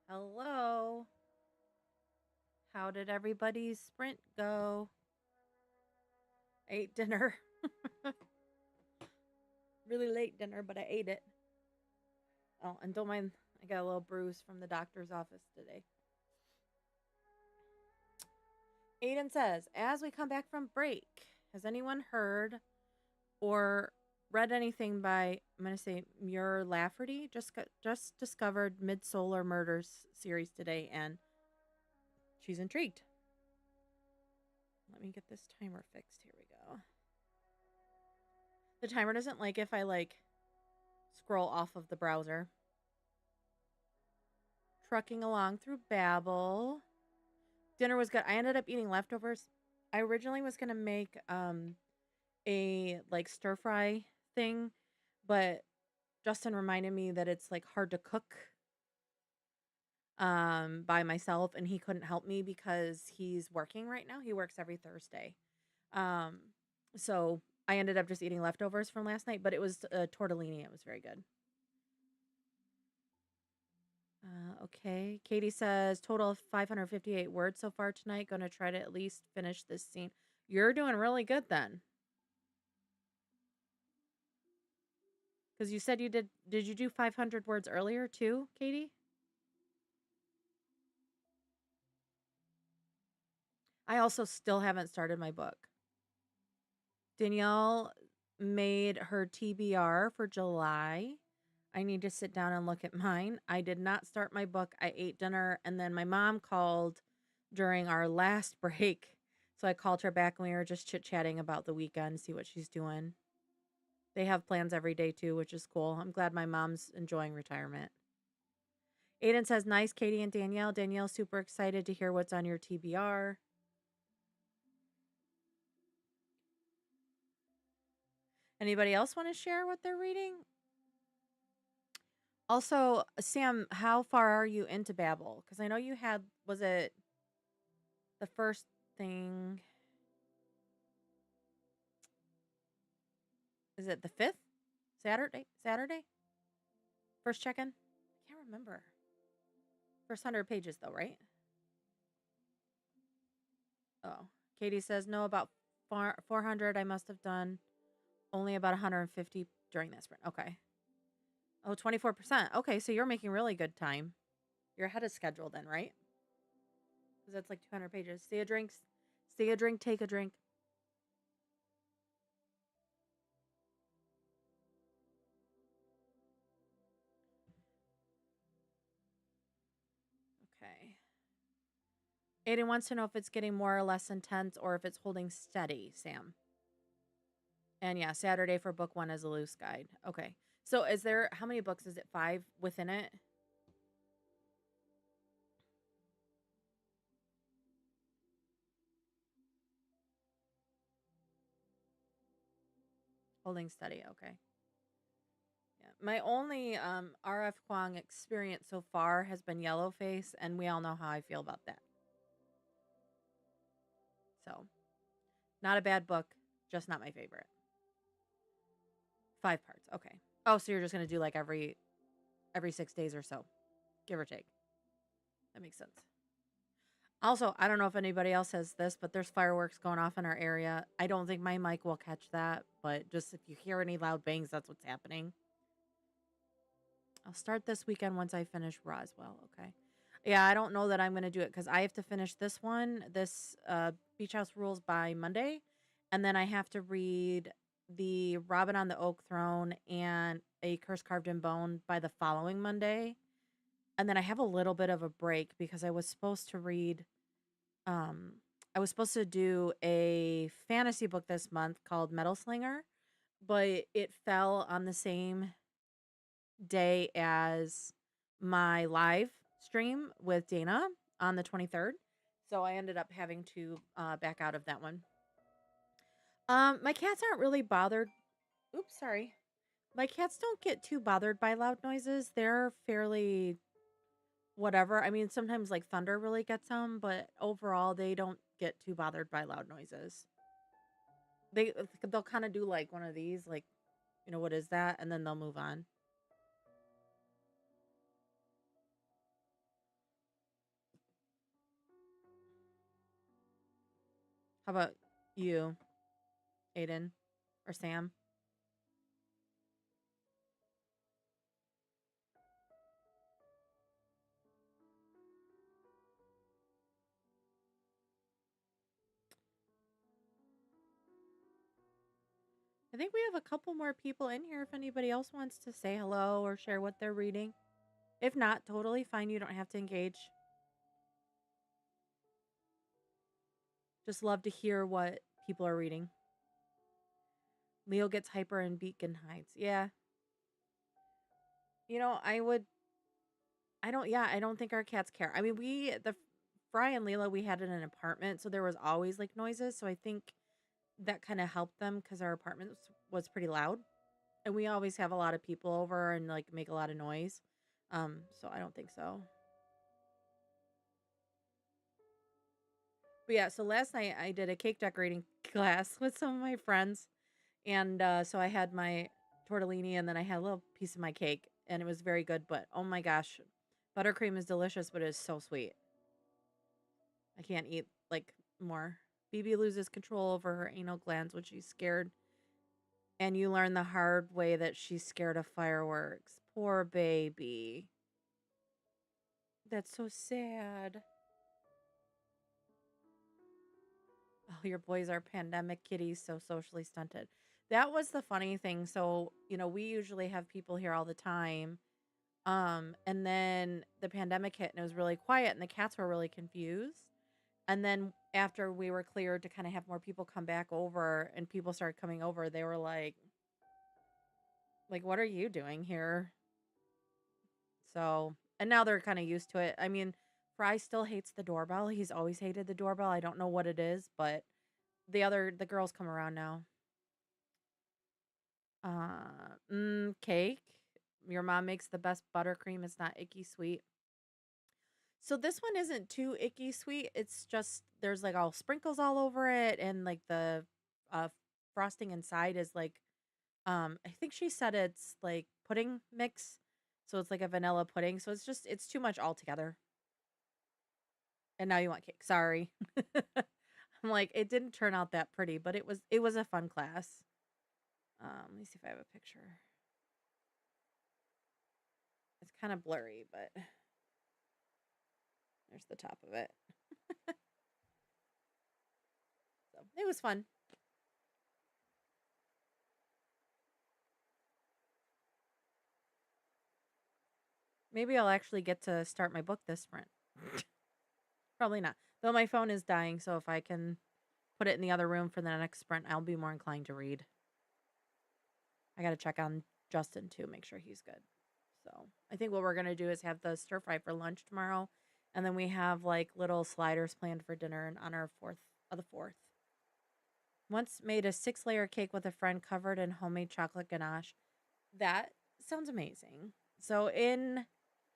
Hello. How did everybody's sprint go? Ate dinner. Really late dinner, but I ate it. Oh, and don't mind, I got a little bruise from the doctor's office today. Aiden says, as we come back from break, has anyone heard or read anything by, I'm going to say, Muir Lafferty? Just discovered Midsolar Murders series today, and she's intrigued. Let me get this timer fixed. Here we go. The timer doesn't like if I scroll off of the browser. Trucking along through Babel. Dinner was good. I ended up eating leftovers. I originally was gonna make a stir fry thing, but Justin reminded me that it's hard to cook by myself, and he couldn't help me because he's working right now. He works every Thursday. Um so I ended up just eating leftovers from last night, but it was tortellini. It was very good. Okay. Katie says total of 558 words so far tonight. Going to try to at least finish this scene. You're doing really good then. Because you said you did. Did you do 500 words earlier too, Katie? I also still haven't started my book. Danielle made her TBR for July. I need to sit down and look at mine. I did not start my book. I ate dinner, and then my mom called during our last break. So I called her back, and we were just chit-chatting about the weekend, see what she's doing. They have plans every day too, which is cool. I'm glad my mom's enjoying retirement. Aiden says, nice, Katie and Danielle. Danielle's super excited to hear what's on your TBR. Anybody else want to share what they're reading? Also, Sam, how far are you into Babel? Because I know you had, was it the first thing? Is it the 5th? Saturday? First check-in? I can't remember. First 100 pages though, right? Oh. Katie says, no, about 400 I must have done. Only about 150 during that sprint. Okay. Oh, 24%. Okay, so you're making really good time. You're ahead of schedule then, right? Because that's like 200 pages. See a drink, take a drink. Okay. Aiden wants to know if it's getting more or less intense or if it's holding steady, Sam. And yeah, Saturday for book 1 is a loose guide. Okay. So is there, how many books is it? 5 within it? Holding steady. Okay. Yeah. My only RF Kwong experience so far has been Yellowface, and we all know how I feel about that. So, not a bad book, just not my favorite. 5 parts. Okay. Oh, so you're just going to do every 6 days or so, give or take. That makes sense. Also, I don't know if anybody else has this, but there's fireworks going off in our area. I don't think my mic will catch that, but just if you hear any loud bangs, that's what's happening. I'll start this weekend once I finish Roswell. Okay. Yeah, I don't know that I'm going to do it because I have to finish this Beach House Rules by Monday. And then I have to read the Robin on the Oak Throne and A Curse Carved in Bone by the following Monday. And then I have a little bit of a break because I was supposed to read, I was supposed to do a fantasy book this month called Metal Slinger, but it fell on the same day as my live stream with Dana on the 23rd. So I ended up having to back out of that one. My cats aren't really bothered. Oops, sorry. My cats don't get too bothered by loud noises. They're fairly whatever. I mean, sometimes thunder really gets them, but overall they don't get too bothered by loud noises. They'll kind of do one of these, what is that? And then they'll move on. How about you, Aiden or Sam? I think we have a couple more people in here if anybody else wants to say hello or share what they're reading. If not, totally fine. You don't have to engage. Just love to hear what people are reading. Leo gets hyper and Beacon hides. Yeah. You know, I don't think our cats care. I mean, Fry and Leela, we had in an apartment, so there was always like noises. So I think that kind of helped them because our apartment was pretty loud. And we always have a lot of people over and like make a lot of noise. So I don't think so. But yeah, so last night I did a cake decorating class with some of my friends. And so I had my tortellini and then I had a little piece of my cake and it was very good. But oh my gosh, buttercream is delicious, but it is so sweet. I can't eat like more. BB loses control over her anal glands when she's scared. And you learn the hard way that she's scared of fireworks. Poor baby. That's so sad. Oh, your boys are pandemic kitties, so socially stunted. That was the funny thing. So, we usually have people here all the time. And then the pandemic hit and it was really quiet and the cats were really confused. And then after we were cleared to kind of have more people come back over and people started coming over, they were like, what are you doing here? So, and now they're kind of used to it. I mean, Fry still hates the doorbell. He's always hated the doorbell. I don't know what it is, but the girls come around now. Cake. Your mom makes the best buttercream. It's not icky sweet. So this one isn't too icky sweet. It's just there's like all sprinkles all over it and like the uh frosting inside is like I think she said it's like pudding mix. So it's like a vanilla pudding. So it's too much altogether. And now you want cake. Sorry. I'm like it didn't turn out that pretty, but it was a fun class. Let me see if I have a picture. It's kind of blurry, but there's the top of it. So it was fun. Maybe I'll actually get to start my book this sprint. Probably not. Though my phone is dying, so if I can put it in the other room for the next sprint, I'll be more inclined to read. I got to check on Justin too, make sure he's good. So I think what we're going to do is have the stir fry for lunch tomorrow. And then we have like little sliders planned for dinner in honor of the 4th. Once made a 6-layer cake with a friend covered in homemade chocolate ganache. That sounds amazing. So in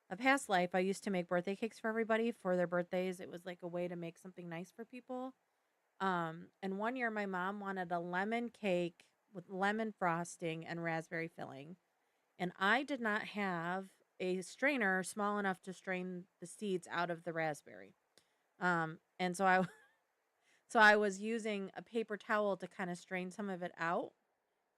a past life, I used to make birthday cakes for everybody for their birthdays. It was like a way to make something nice for people. And one year my mom wanted a lemon cake with lemon frosting and raspberry filling. And I did not have a strainer small enough to strain the seeds out of the raspberry. And so I so I was using a paper towel to kind of strain some of it out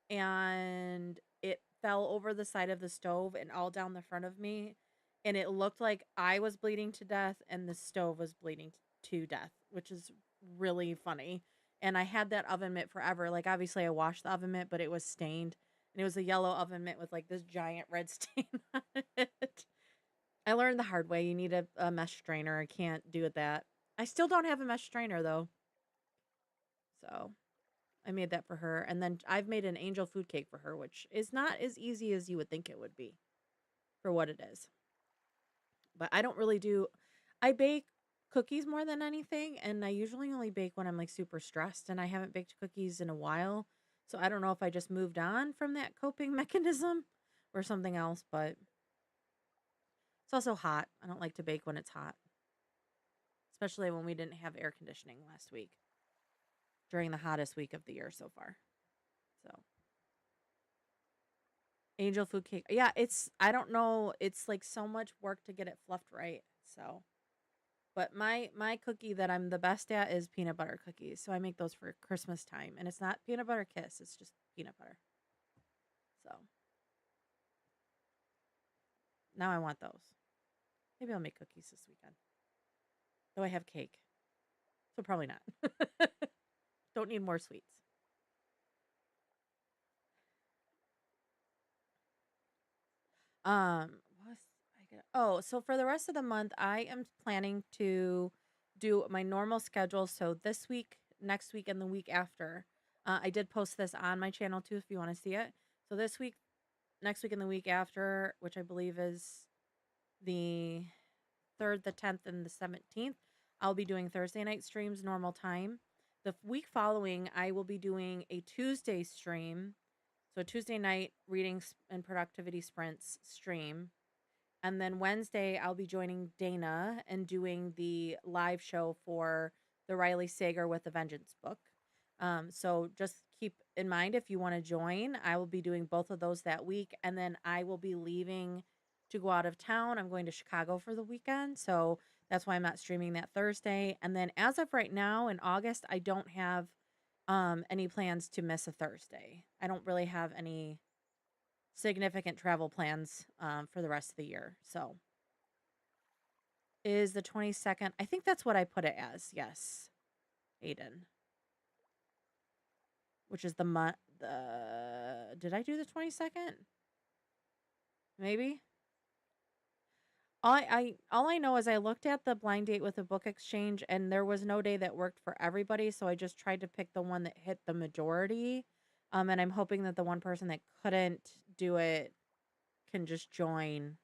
and it fell over the side of the stove and all down the front of me and it looked like I was bleeding to death and the stove was bleeding to death, which is really funny. And I had that oven mitt forever. Like obviously I washed the oven mitt, but it was stained and it was a yellow oven mitt with like this giant red stain on it. I learned the hard way. You need a mesh strainer. I can't do it that. I still don't have a mesh strainer though. So I made that for her. And then I've made an angel food cake for her, which is not as easy as you would think it would be for what it is. But I don't really I bake cookies more than anything. And I usually only bake when I'm like super stressed. And I haven't baked cookies in a while. So I don't know if I just moved on from that coping mechanism or something else. But it's also hot. I don't like to bake when it's hot, especially when we didn't have air conditioning last week during the hottest week of the year so far. So angel food cake. Yeah, I don't know. It's like so much work to get it fluffed right. So But my cookie that I'm the best at is peanut butter cookies. So I make those for Christmas time, and it's not peanut butter kiss, it's just peanut butter. So now I want those. Maybe I'll make cookies this weekend. Though I have cake. So probably not. Don't need more sweets. What's so for the rest of the month, I am planning to do my normal schedule. So this week, next week, and the week after. I did post this on my channel too if you want to see it. So this week, next week, and the week after, which I believe is the 3rd, the 10th, and the 17th, I'll be doing Thursday night streams normal time. The week following, I will be doing a Tuesday stream. So Tuesday night reading and productivity sprints stream. And then Wednesday, I'll be joining Dana and doing the live show for the Riley Sager with the Vengeance book. So just keep in mind if you want to join, I will be doing both of those that week. And then I will be leaving to go out of town. I'm going to Chicago for the weekend. So that's why I'm not streaming that Thursday. And then as of right now in August, I don't have any plans to miss a Thursday. I don't really have any significant travel plans for the rest of the year. So is the 22nd. I think that's what I put it as. Yes. Aiden. Which is the month. Did I do the 22nd? Maybe. All I know is I looked at the blind date with the book exchange and there was no day that worked for everybody, so I just tried to pick the one that hit the majority. And I'm hoping that the one person that couldn't do it can just join.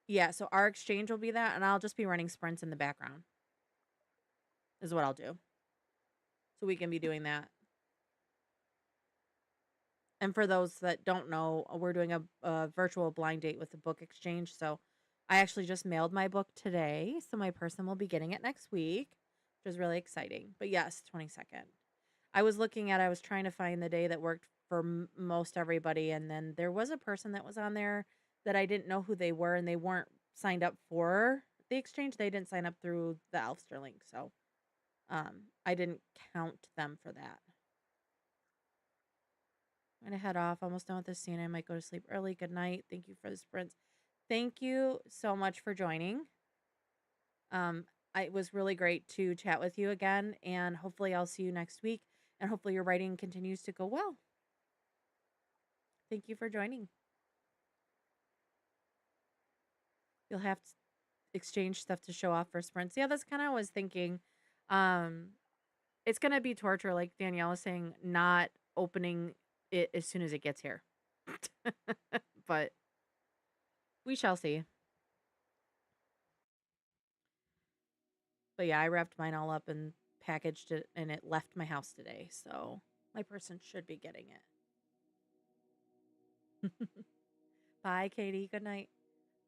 Yeah, so our exchange will be that, and I'll just be running sprints in the background. Is what I'll do. So we can be doing that. And for those that don't know, we're doing a virtual blind date with the book exchange. So I actually just mailed my book today, so my person will be getting it next week, which is really exciting. But yes, 22nd. I was trying to find the day that worked for most everybody, and then there was a person that was on there that I didn't know who they were, and they weren't signed up for the exchange. They didn't sign up through the Elfster link, so I didn't count them for that. I'm gonna head off. Almost done with this scene. I might go to sleep early. Good night. Thank you for the sprints. Thank you so much for joining. It was really great to chat with you again, and hopefully I'll see you next week. And hopefully your writing continues to go well. Thank you for joining. You'll have to exchange stuff to show off for sprints. Yeah, that's kind of what I was thinking. It's gonna be torture, like Danielle was saying, not opening it as soon as it gets here. But we shall see. But yeah, I wrapped mine all up and packaged it, and it left my house today. So my person should be getting it. Bye, Katie. Good night.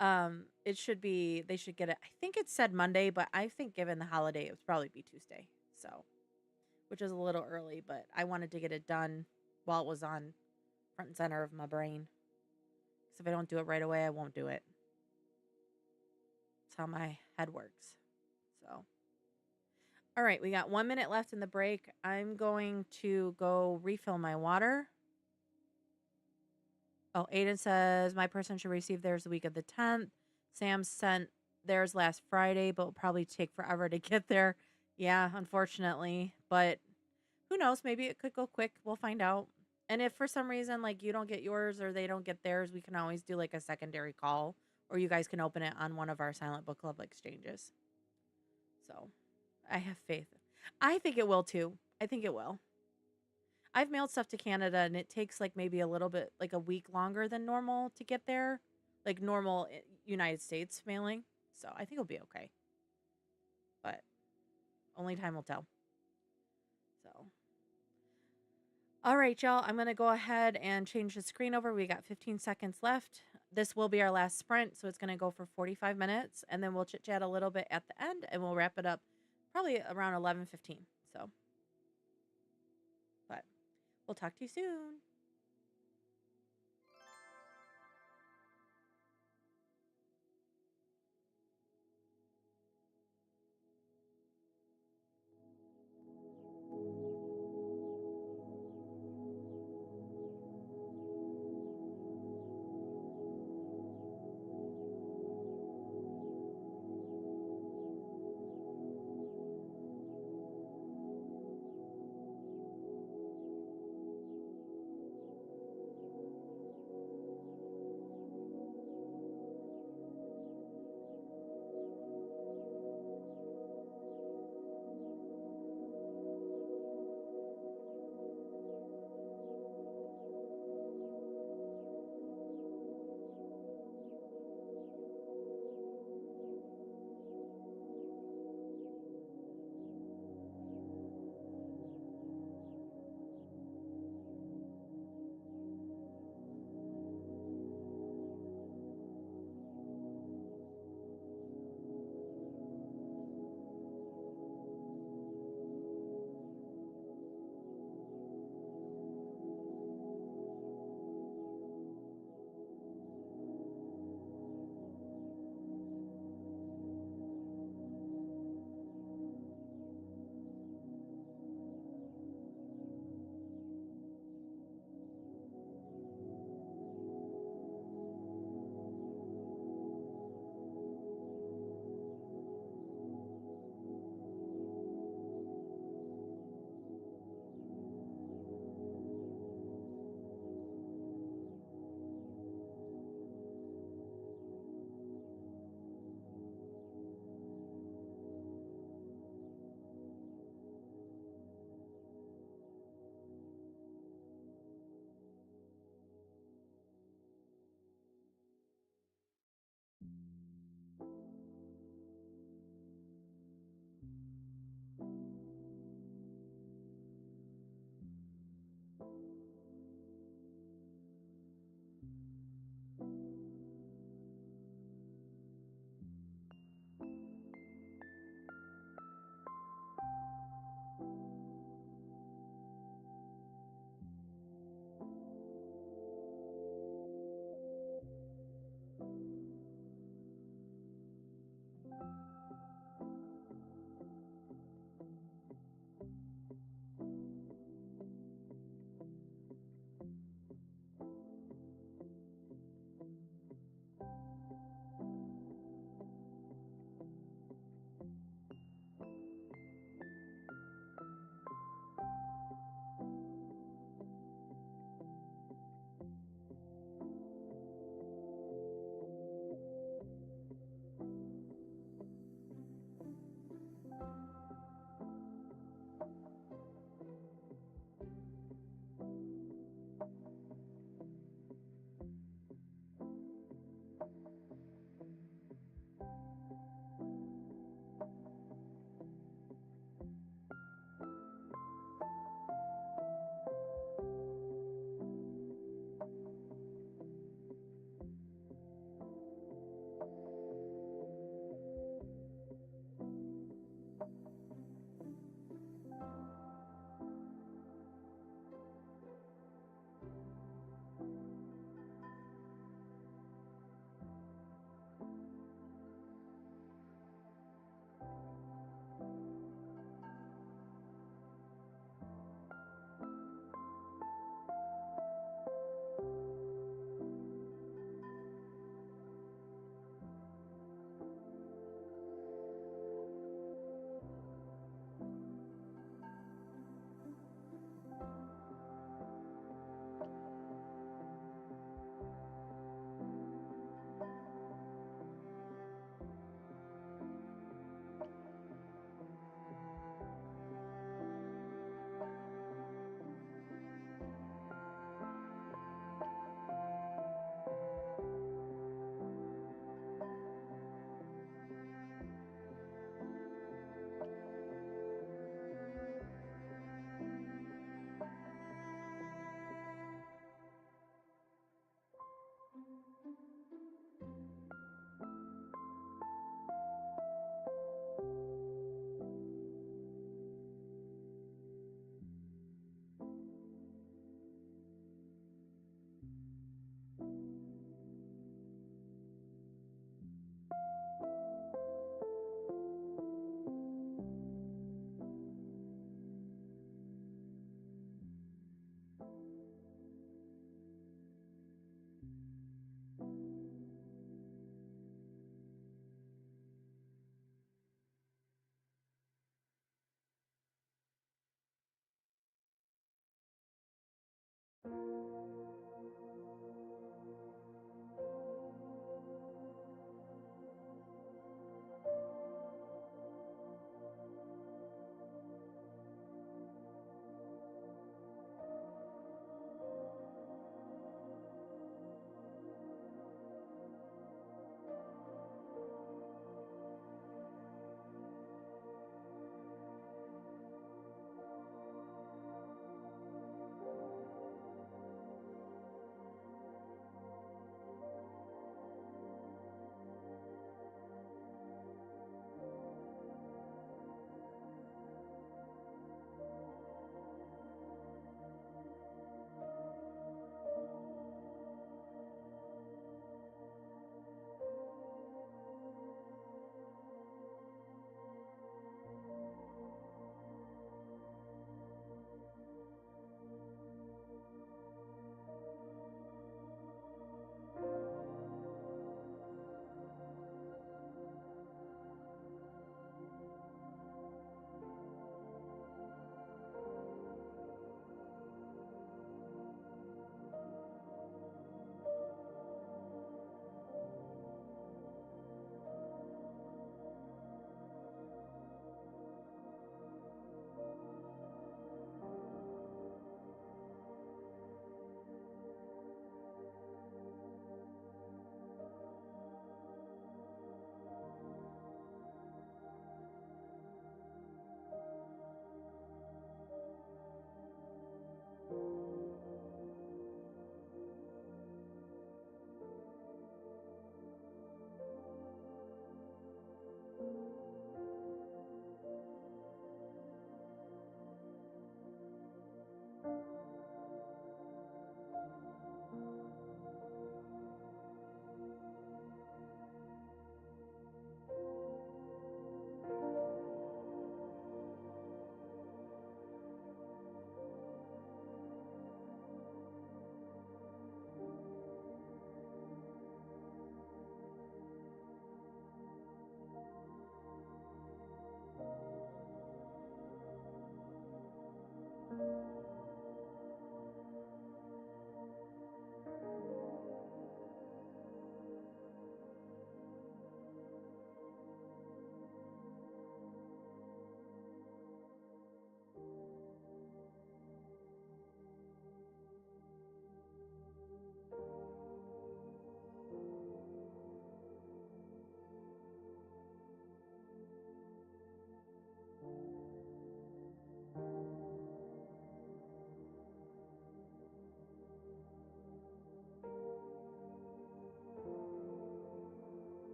They should get it. I think it said Monday, but I think given the holiday, it would probably be Tuesday. So, which is a little early, but I wanted to get it done while it was on front and center of my brain. Because if I don't do it right away, I won't do it. That's how my head works. So, all right, we got 1 minute left in the break. I'm going to go refill my water. Oh, Aiden says my person should receive theirs the week of the 10th. Sam sent theirs last Friday, but will probably take forever to get there. Yeah, unfortunately. But who knows? Maybe it could go quick. We'll find out. And if for some reason, like, you don't get yours or they don't get theirs, we can always do like a secondary call, or you guys can open it on one of our Silent Book Club exchanges. So I have faith. I think it will too. I think it will. I've mailed stuff to Canada and it takes like maybe a little bit, like a week longer than normal to get there, like normal United States mailing. So I think it'll be okay. But only time will tell. So, all right, y'all. I'm going to go ahead and change the screen over. We got 15 seconds left. This will be our last sprint. So it's going to go for 45 minutes and then we'll chit chat a little bit at the end and we'll wrap it up probably around 11:15. So, but we'll talk to you soon.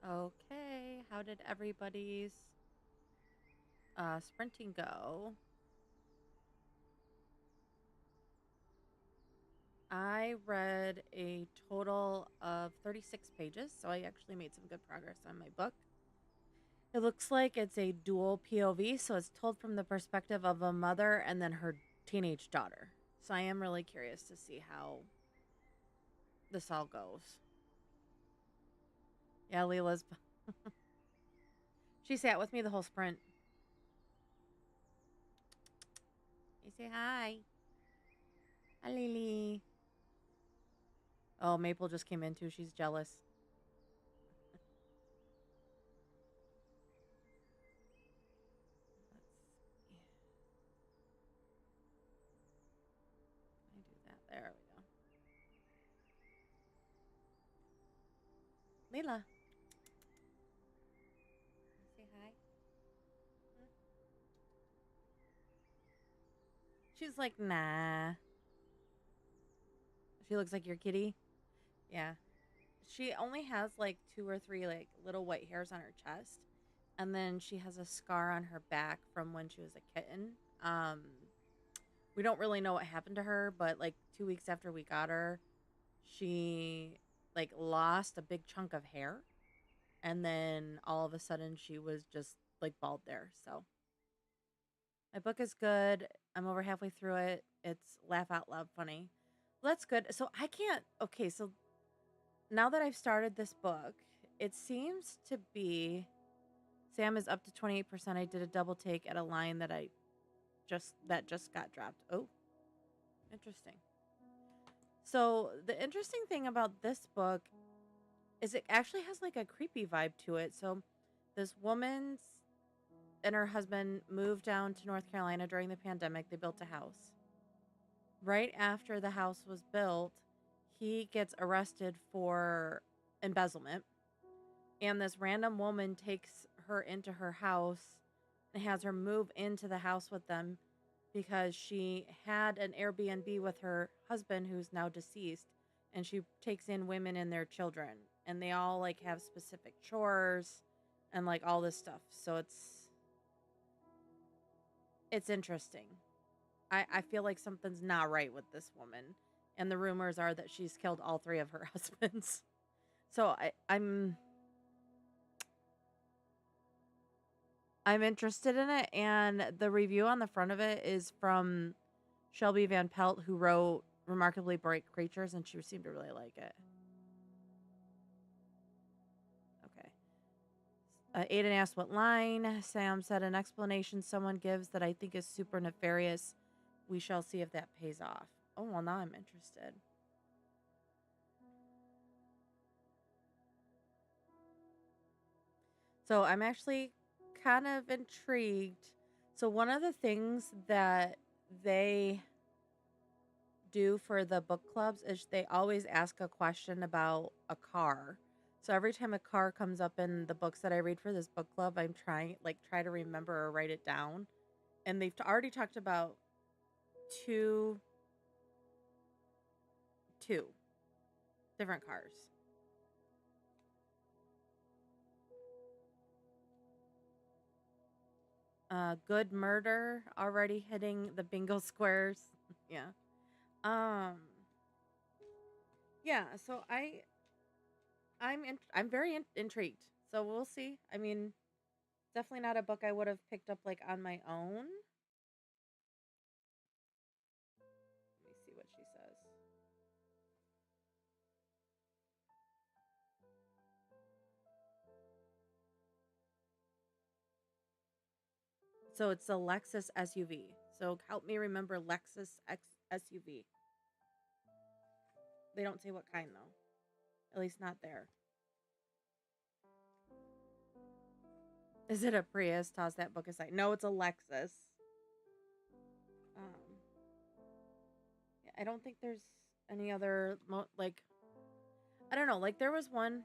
Okay, how did everybody's sprinting go? I read a total of 36 pages, so I actually made some good progress on my book. It looks like it's a dual POV, so it's told from the perspective of a mother and then her teenage daughter. So I am really curious to see how this all goes. Yeah, Leela's. She sat with me the whole sprint. You say hi. Hi, Lily. Oh, Maple just came in too. She's jealous. Let's see. I do that. There we go. Leela. Say hi. Hmm? She's like, nah. She looks like your kitty. Yeah. She only has like 2 or 3 like little white hairs on her chest. And then she has a scar on her back from when she was a kitten. Um, we don't really know what happened to her, but like 2 weeks after we got her, she like lost a big chunk of hair, and then all of a sudden she was just like bald there. So my book is good. I'm over halfway through it. It's laugh out loud funny. Well, that's good. So I can't. Okay, so now that I've started this book, it seems to be Sam is up to 28%. I did a double take at a line that just got dropped. Oh, interesting. So the interesting thing about this book is it actually has like a creepy vibe to it. So this woman's and her husband moved down to North Carolina during the pandemic. They built a house. Right after the house was built, he gets arrested for embezzlement. And this random woman takes her into her house and has her move into the house with them because she had an Airbnb with her husband who's now deceased, and she takes in women and their children, and they all like have specific chores and like all this stuff. So it's interesting. I feel like something's not right with this woman, and the rumors are that she's killed all 3 of her husbands. So I'm interested in it, and the review on the front of it is from Shelby Van Pelt, who wrote Remarkably Bright Creatures, and she seemed to really like it. Okay. Aiden asked what line. Sam said an explanation someone gives that I think is super nefarious. We shall see if that pays off. Oh, well, now I'm interested. So I'm actually kind of intrigued. So one of the things that they do for the book clubs is they always ask a question about a car. So every time a car comes up in the books that I read for this book club, I'm try to remember or write it down. And they've already talked about two two different cars. Good Murder already hitting the bingo squares. Yeah. Um yeah, so I'm very intrigued. So we'll see. I mean, definitely not a book I would have picked up like on my own. Let me see what she says. So it's a Lexus SUV. So help me remember Lexus X SUV. They don't say what kind though. At least not there. Is it a Prius? Toss that book aside. No, it's a Lexus. Um, yeah, I don't think there's any other like I don't know. Like there was one.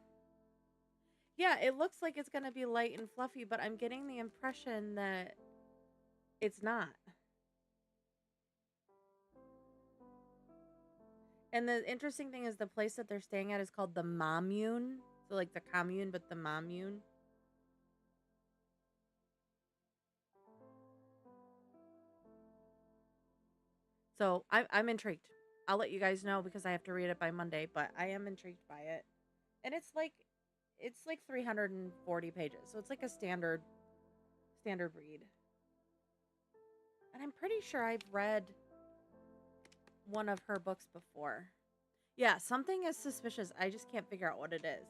Yeah, it looks like it's gonna be light and fluffy, but I'm getting the impression that it's not. And the interesting thing is the place that they're staying at is called the Mommune. So like the commune, but the mommune. So I'm intrigued. I'll let you guys know because I have to read it by Monday, but I am intrigued by it. And it's like 340 pages. So it's like a standard read. And I'm pretty sure I've read one of her books before. Yeah, something is suspicious. I just can't figure out what it is.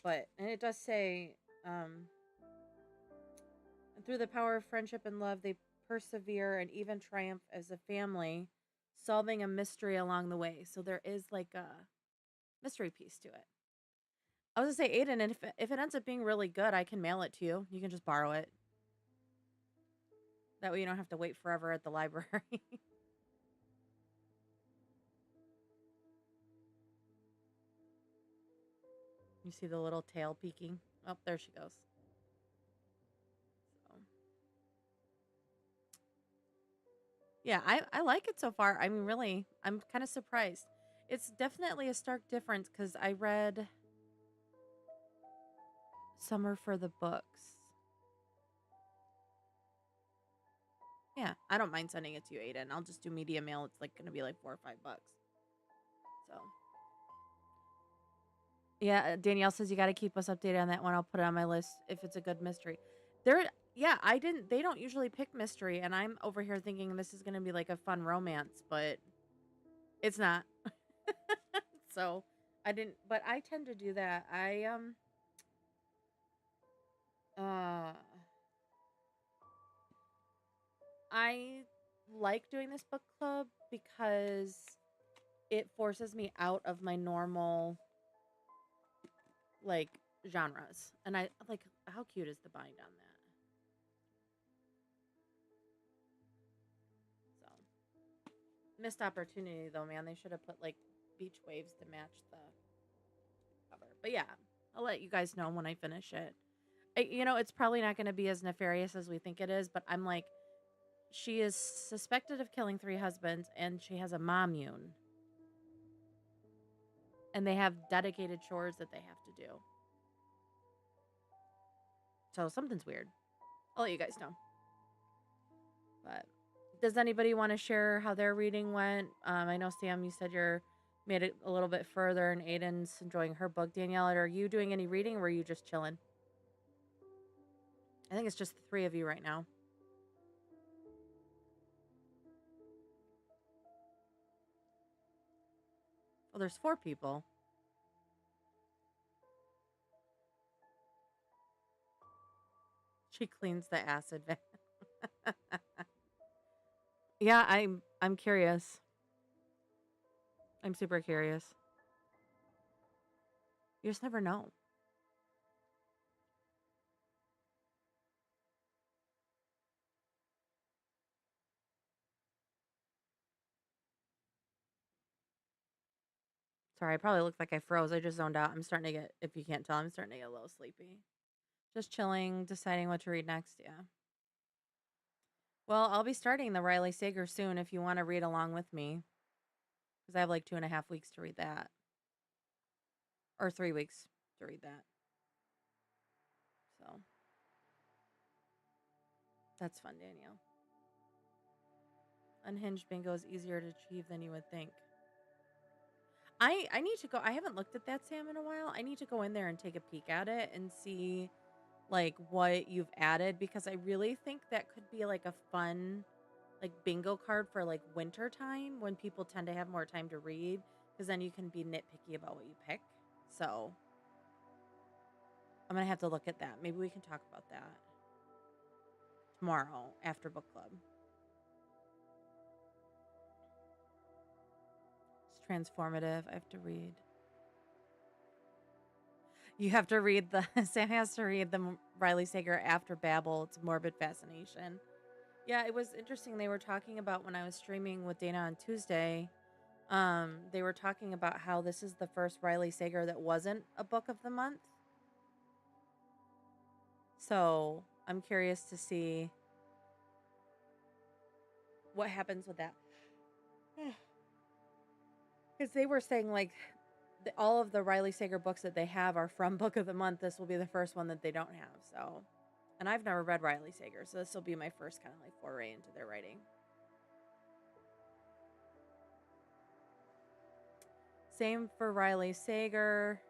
But and it does say and through the power of friendship and love, they persevere and even triumph as a family, solving a mystery along the way. So there is like a mystery piece to it. I was gonna say, Aiden, and if it ends up being really good, I can mail it to you. You can just borrow it. That way you don't have to wait forever at the library. You see the little tail peeking? Oh, there she goes. So, yeah, I like it so far. I mean, really, I'm kind of surprised. It's definitely a stark difference because I read Summer for the Books. Yeah, I don't mind sending it to you, Aiden. I'll just do media mail. It's like gonna be like $4 or $5. So yeah, Danielle says you got to keep us updated on that one. I'll put it on my list if it's a good mystery. There, yeah, I didn't. They don't usually pick mystery, and I'm over here thinking this is gonna be like a fun romance, but it's not. So I didn't. But I tend to do that. Uh, I like doing this book club because it forces me out of my normal like genres. And I like how cute is the bind on that? So missed opportunity though, man. They should have put like beach waves to match the cover. But yeah, I'll let you guys know when I finish it. It's probably not going to be as nefarious as we think it is, but I'm like, she is suspected of killing 3 husbands and she has a commune. And they have dedicated chores that they have to do. So something's weird. I'll let you guys know. But does anybody want to share how their reading went? I know Sam, you said you're made it a little bit further, and Aiden's enjoying her book. Danielle, are you doing any reading, or are you just chilling? I think it's just the 3 of you right now. Well, there's 4 people. She cleans the acid van. Yeah, I'm curious. I'm super curious. You just never know. Sorry, I probably looked like I froze. I just zoned out. I'm starting to get, if you can't tell, I'm starting to get a little sleepy. Just chilling, deciding what to read next. Yeah. Well, I'll be starting the Riley Sager soon if you want to read along with me. Because I have like 2.5 weeks to read that. Or 3 weeks to read that. So that's fun, Danielle. Unhinged bingo is easier to achieve than you would think. I need to go. I haven't looked at that, Sam, in a while. I need to go in there and take a peek at it and see like what you've added because I really think that could be like a fun like bingo card for like winter time when people tend to have more time to read because then you can be nitpicky about what you pick. So I'm gonna have to look at that. Maybe we can talk about that tomorrow after book club. It's transformative. I have to read. You have to read the Sam has to read the Riley Sager after Babel. It's morbid fascination. Yeah, it was interesting. They were talking about when I was streaming with Dana on Tuesday. They were talking about how this is the first Riley Sager that wasn't a book of the month. So I'm curious to see what happens with that. Because they were saying like all of the Riley Sager books that they have are from Book of the Month. This will be the first one that they don't have. So, and I've never read Riley Sager, so this will be my first kind of like foray into their writing. Same for Riley Sager.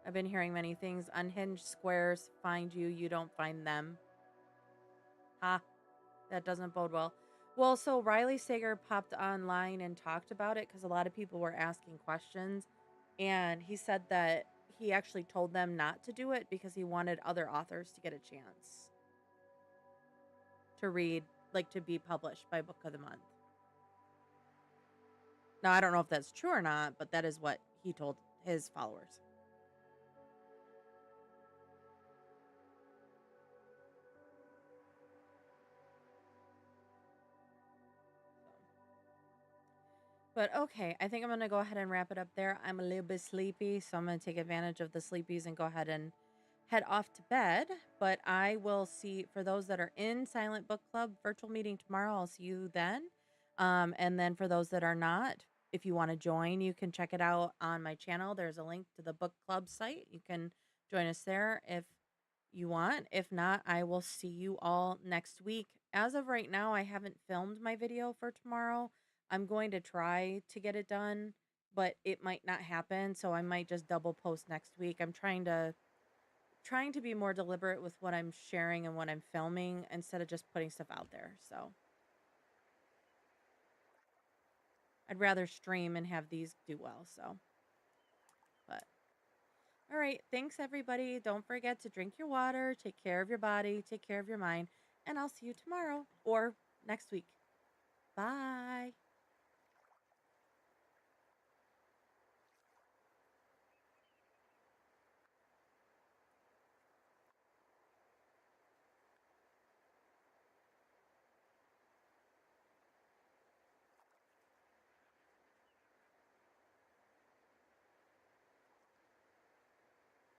I've been hearing many things. Unhinged squares find you, you don't find them. Ha, that doesn't bode well. Well, so Riley Sager popped online and talked about it because a lot of people were asking questions. And he said that he actually told them not to do it because he wanted other authors to get a chance to read, like to be published by Book of the Month. Now, I don't know if that's true or not, but that is what he told his followers. But okay, I think I'm going to go ahead and wrap it up there. I'm a little bit sleepy, so I'm going to take advantage of the sleepies and go ahead and head off to bed. But I will see, for those that are in Silent Book Club virtual meeting tomorrow, I'll see you then. And then for those that are not, if you want to join, you can check it out on my channel. There's a link to the book club site. You can join us there if you want. If not, I will see you all next week. As of right now, I haven't filmed my video for tomorrow. I'm going to try to get it done, but it might not happen, so I might just double post next week. I'm trying to be more deliberate with what I'm sharing and what I'm filming instead of just putting stuff out there. So I'd rather stream and have these do well. So, but all right, thanks everybody. Don't forget to drink your water, take care of your body, take care of your mind, and I'll see you tomorrow or next week. Bye.